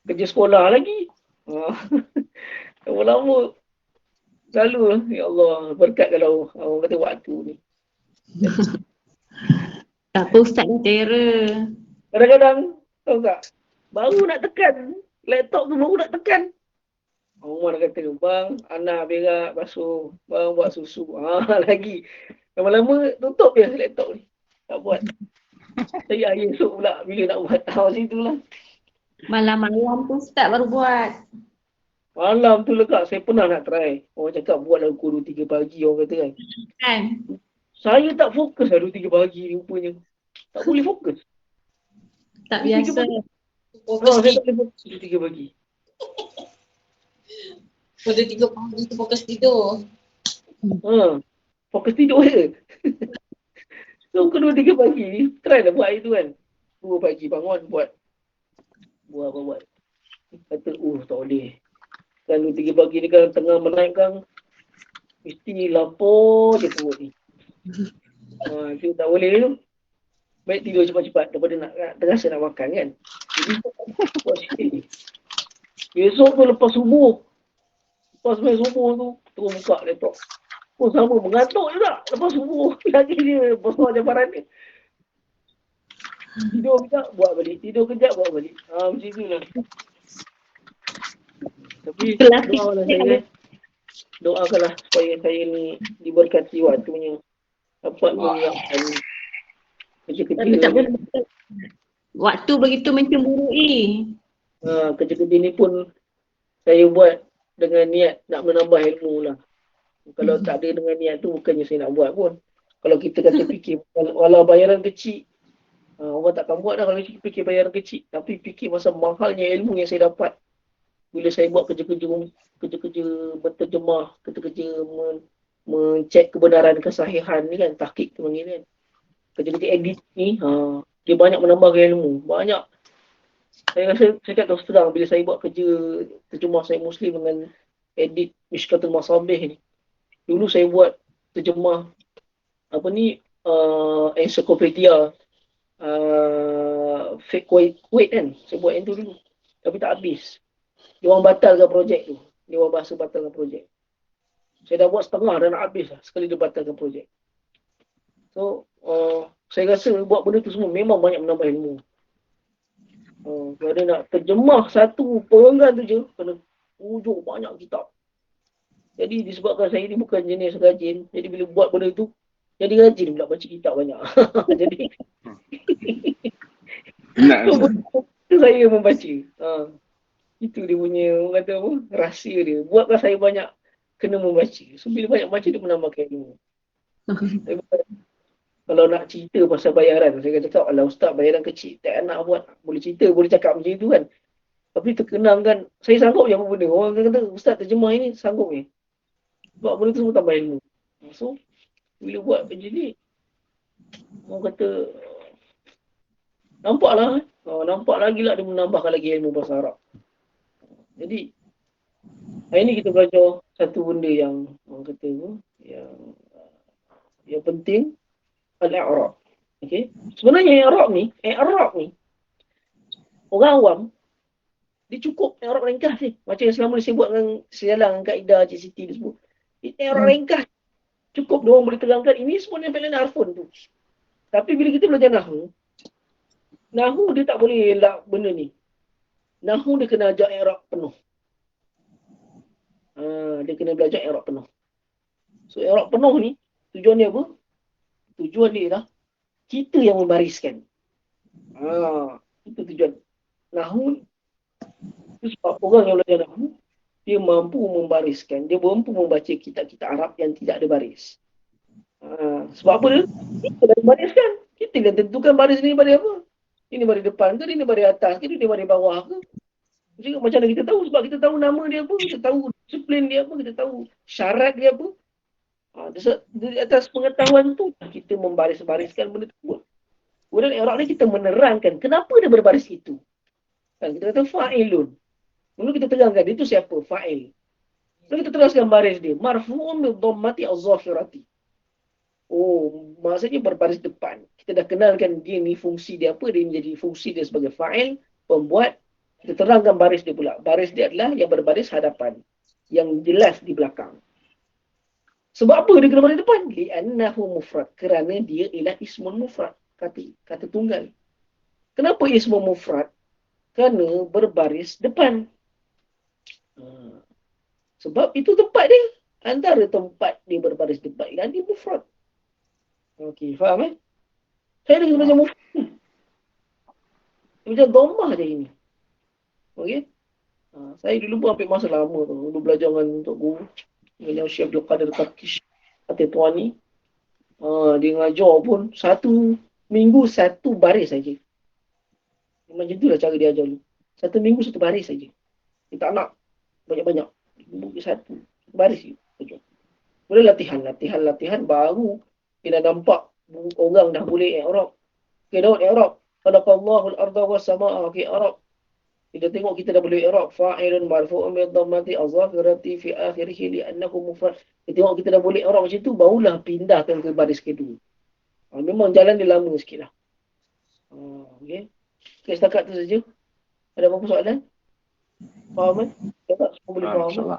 kerja sekolah lagi. Lama-lama selalu ya Allah berkat kalau orang kata waktu ni. Tak apa Ustaz dah terror. Kadang-kadang tahu tak? Baru nak tekan laptop tu baru nak tekan. Orang kata, bang, anak berak basuh, bang buat susu. Lagi. Lama-lama tutup je laptop ni. Tak buat. Saya hari esok pula bila nak buat. Macam itulah. Malam-malam tu Ustaz baru buat. Malam tu lekat, saya pernah nak try. Orang cakap buat lah pukul 2-3 pagi orang kata kan. Kan? Saya tak fokus lah 2-3 pagi ni rupanya. Tak boleh fokus. Tak biasa. Fokus Saya tak boleh fokus 2-3 pagi. pada 3 pagi tu fokus tidur. Fokus tidur je. So pukul 2-3 pagi ni, try lah buat hari tu kan. 2 pagi bangun buat. Buat. Kata, tak boleh. Kan 2-3 pagi ni kan tengah menaikkan, mesti lapar je perut ni. Itu tak boleh tu. Baik tidur cepat-cepat daripada nak terasa nak makan kan. Jadi buat sikit ni. Besok tu lepas subuh. Lepas main subuh tu, terus buka laptop. Sama mengantuk juga. Lepas subuh lagi dia besar jabaran dia. Tidur kejap, buat balik. Tidur kejap, buat balik. Macam itulah. Tapi doakanlah saya. Doakanlah supaya saya ni diberkati waktunya. Dapat menyiapkan kerja-kerja. Tapi tak boleh. Waktu begitu mencemburui. Kerja-kerja ni pun saya buat dengan niat nak menambah ilmu lah. Kalau tak ada dengan niat tu bukannya saya nak buat pun. Kalau kita kata fikir walau bayaran kecil, orang takkan buat dah kalau fikir bayaran kecil. Tapi fikir masa mahalnya ilmu yang saya dapat bila saya buat kerja-kerja berterjemah, kerja-kerja mencek kebenaran kesahihan ni kan, tahqiq tu panggil kan. Kerja-kerja edit ni, dia banyak menambahkan ilmu. Banyak. Saya rasa, saya kat terus terang, bila saya buat kerja terjemah Sahih Muslim dengan edit Mishkatul Masabih ni. Dulu saya buat terjemah, ensiklopedia fake Kuwait kan. Saya buat yang tu dulu. Tapi tak habis. Dia orang batalkan projek tu. Dia orang bahasa batalkan projek. Saya dah buat setengah dah nak habis lah. Sekali dia batalkan projek. So, saya rasa buat benda tu semua memang banyak menambah ilmu. Kalau ada nak terjemah satu perenggan tu je, kena ujuk banyak kitab. Jadi disebabkan saya ni bukan jenis rajin, jadi bila buat benda tu, jadi rajin pula baca kitab banyak. Jadi, itu saya membaca. Itu dia punya, orang kata apa, rahsia dia. Buatkan saya banyak kena membaca. So, bila banyak baca, dia menambahkan ilmu. Kalau nak cerita pasal bayaran, saya cakap, alah ustaz, bayaran kecil, tak nak buat. Boleh cerita, boleh cakap macam itu kan. Tapi terkenang kan, saya sanggup je apa benda. Orang kata, ustaz terjemah ini sanggup ni. Sebab benda tu semua tambah ilmu. So, bila buat macam ni, orang kata, nampaklah. Nampak lagi lah dia menambahkan lagi ilmu bahasa Arab. Jadi, hari ni kita belajar satu benda yang, orang kata, yang penting, al-i'rab. Okay? Sebenarnya i'rab ni, orang awam, dia cukup i'rab ringkas ni. Macam yang selama ni saya buat dengan sejalan dengan kaedah Cik Siti dia sebut. I'rab ringkas. Cukup dia orang boleh terangkan, ini semua nempel harfun tu. Tapi bila kita belajar Nahu dia tak boleh elak benda ni. Nahu dia kena ajak i'rab penuh. Dia kena belajar i'rab penuh. So i'rab penuh ni, tujuan dia apa? Tujuan dia lah, kita yang membariskan. Itu tujuan. Nahu, itu sebab orang yang belajar Nahu, dia mampu membariskan, dia mampu membaca kitab-kitab Arab yang tidak ada baris. Sebab apa dia? Kita dah bariskan. Kita dah tentukan baris ni baris apa. Ini baris depan ke, ini baris atas ke, ini baris bawah ke. Jadi, macam mana kita tahu? Sebab kita tahu nama dia apa, kita tahu disiplin dia apa, kita tahu syarat dia apa. Di atas pengetahuan tu kita membaris-bariskan benda tersebut. Kemudian i'rab ni kita menerangkan kenapa dia berbaris itu. Kan kita kata fa'ilun. Lalu kita terangkan dia tu siapa? Fa'il. Lalu kita teruskan baris dia. Marfu'un bil dhammati az-zahirati. Maksudnya berbaris depan. Kita dah kenalkan dia ni fungsi dia apa, dia menjadi fungsi dia sebagai fa'il, pembuat. Kita terangkan baris dia pula. Baris dia adalah yang berbaris hadapan. Yang jelas di belakang. Sebab apa dia kena baris depan? Li'annahu mufrad. Kerana dia ialah ismun mufrad. Kata tunggal. Kenapa ismun mufrad? Kerana berbaris depan. Sebab itu tempat dia. Antara tempat dia berbaris depan ialah dia mufrad. Okey, faham Saya lagi belajar mufrad. Macam dhammah je ini. Okey? Saya dulu pun ambil masa lama tu. Dulu belajar dengan untuk guru. Dengan Syekh Abdul Qadir Takish Ati Tuani. Dia ngajar pun 1 minggu 1 baris saja. Macam itulah cara dia ajar dulu. 1 minggu 1 baris saja. Dia tak nak banyak-banyak. Satu baris je. Boleh latihan baru dia dah nampak orang dah boleh i'rab. Okay, Daud i'rab. Khalaqallahu al-arda was samaa. Okay, i'rab. Kita tengok kita dah boleh i'rab fa'ilun marfu'un bi dhammati az-zahirati fi akhirih li'annahu mufrad. Kita tengok kita dah boleh i'rab macam tu, barulah pindahkan ke baris kedua. Memang jalan dia lama sikitlah. Okey. Okay, setakat tu saja. Ada apa-apa soalan? Faham kan? Tak semua boleh faham.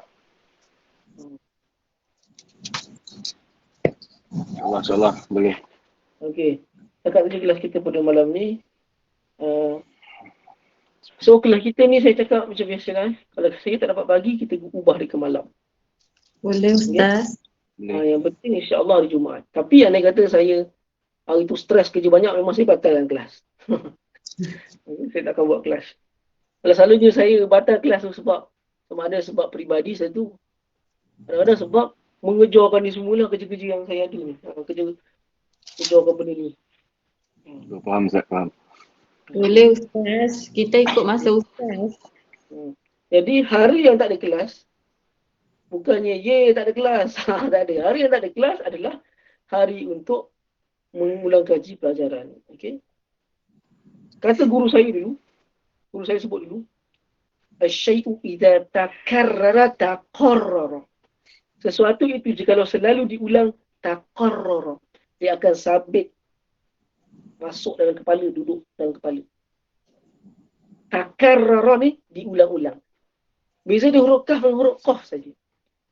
InsyaAllah boleh. Okey. Setakat saja kelas kita pada malam ni. So kelas kita ni saya cakap macam biasa lah. Kalau saya tak dapat pagi, kita ubah dia ke malam. Boleh Ustaz. Yang penting insyaAllah hari Jumaat. Tapi yang kata saya hari tu stres kerja banyak, memang saya batalkan kelas. Saya tak akan buat kelas. Kalau selalunya saya batal kelas tu sebab sama ada sebab peribadi satu. Kadang-kadang sebab mengejarkan ni semualah kerja-kerja yang saya ada ni. Kejarkan benda ni. Faham Ustaz, faham. Boleh Ustaz. Kita ikut masa Ustaz. Jadi hari yang tak ada kelas, bukannya tak ada kelas. Tak ada. Hari yang tak ada kelas adalah hari untuk mengulang kaji pelajaran. Okey. Kata guru saya sebut dulu. Asy-syai'u idza takarrara taqarrara. Sesuatu itu jikalau selalu diulang taqarrara, dia akan sabit masuk dalam kepala, duduk dalam kepala. Takarrara ni diulang-ulang. Beza dia huruf kaf dan huruf qaf saja.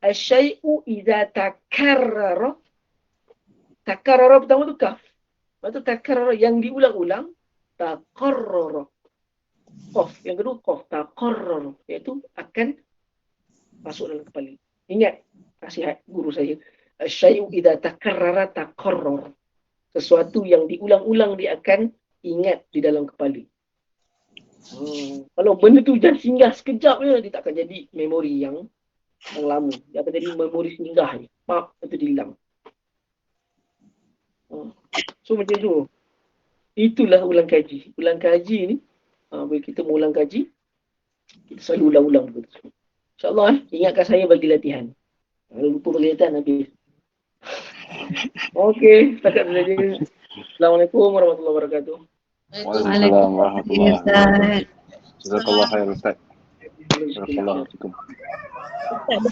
Asy-syai'u idza takarrara. Takarrara pertama tu kaf. Lepas tu takarrara yang diulang-ulang taqarrara. Qaf. Yang kedua qaf. Taqarrara. Iaitu akan masuk dalam kepala. Ingat nasihat guru saya. Asy-syai'u idza takarrara taqarrara. Sesuatu yang diulang-ulang dia akan ingat di dalam kepala. Kalau benda tu dah singgah sekejap je, dia tak akan jadi memori yang lama. Dia akan jadi memori singgah je. Pak, itu hilang. So macam tu. Itulah ulang kaji. Ulang kaji ni, bila kita mengulang kaji, kita selalu ulang-ulang begitu. InsyaAllah, ingatkan saya bagi latihan. Kalau lupa bagi latihan, habis. Okey, setakat saja. Assalamualaikum warahmatullahi wabarakatuh. Waalaikumsalam warahmatullahi Ustaz. wabarakatuh. Jazakallah khair Ustaz. Barakallahu fikum. Ustaz,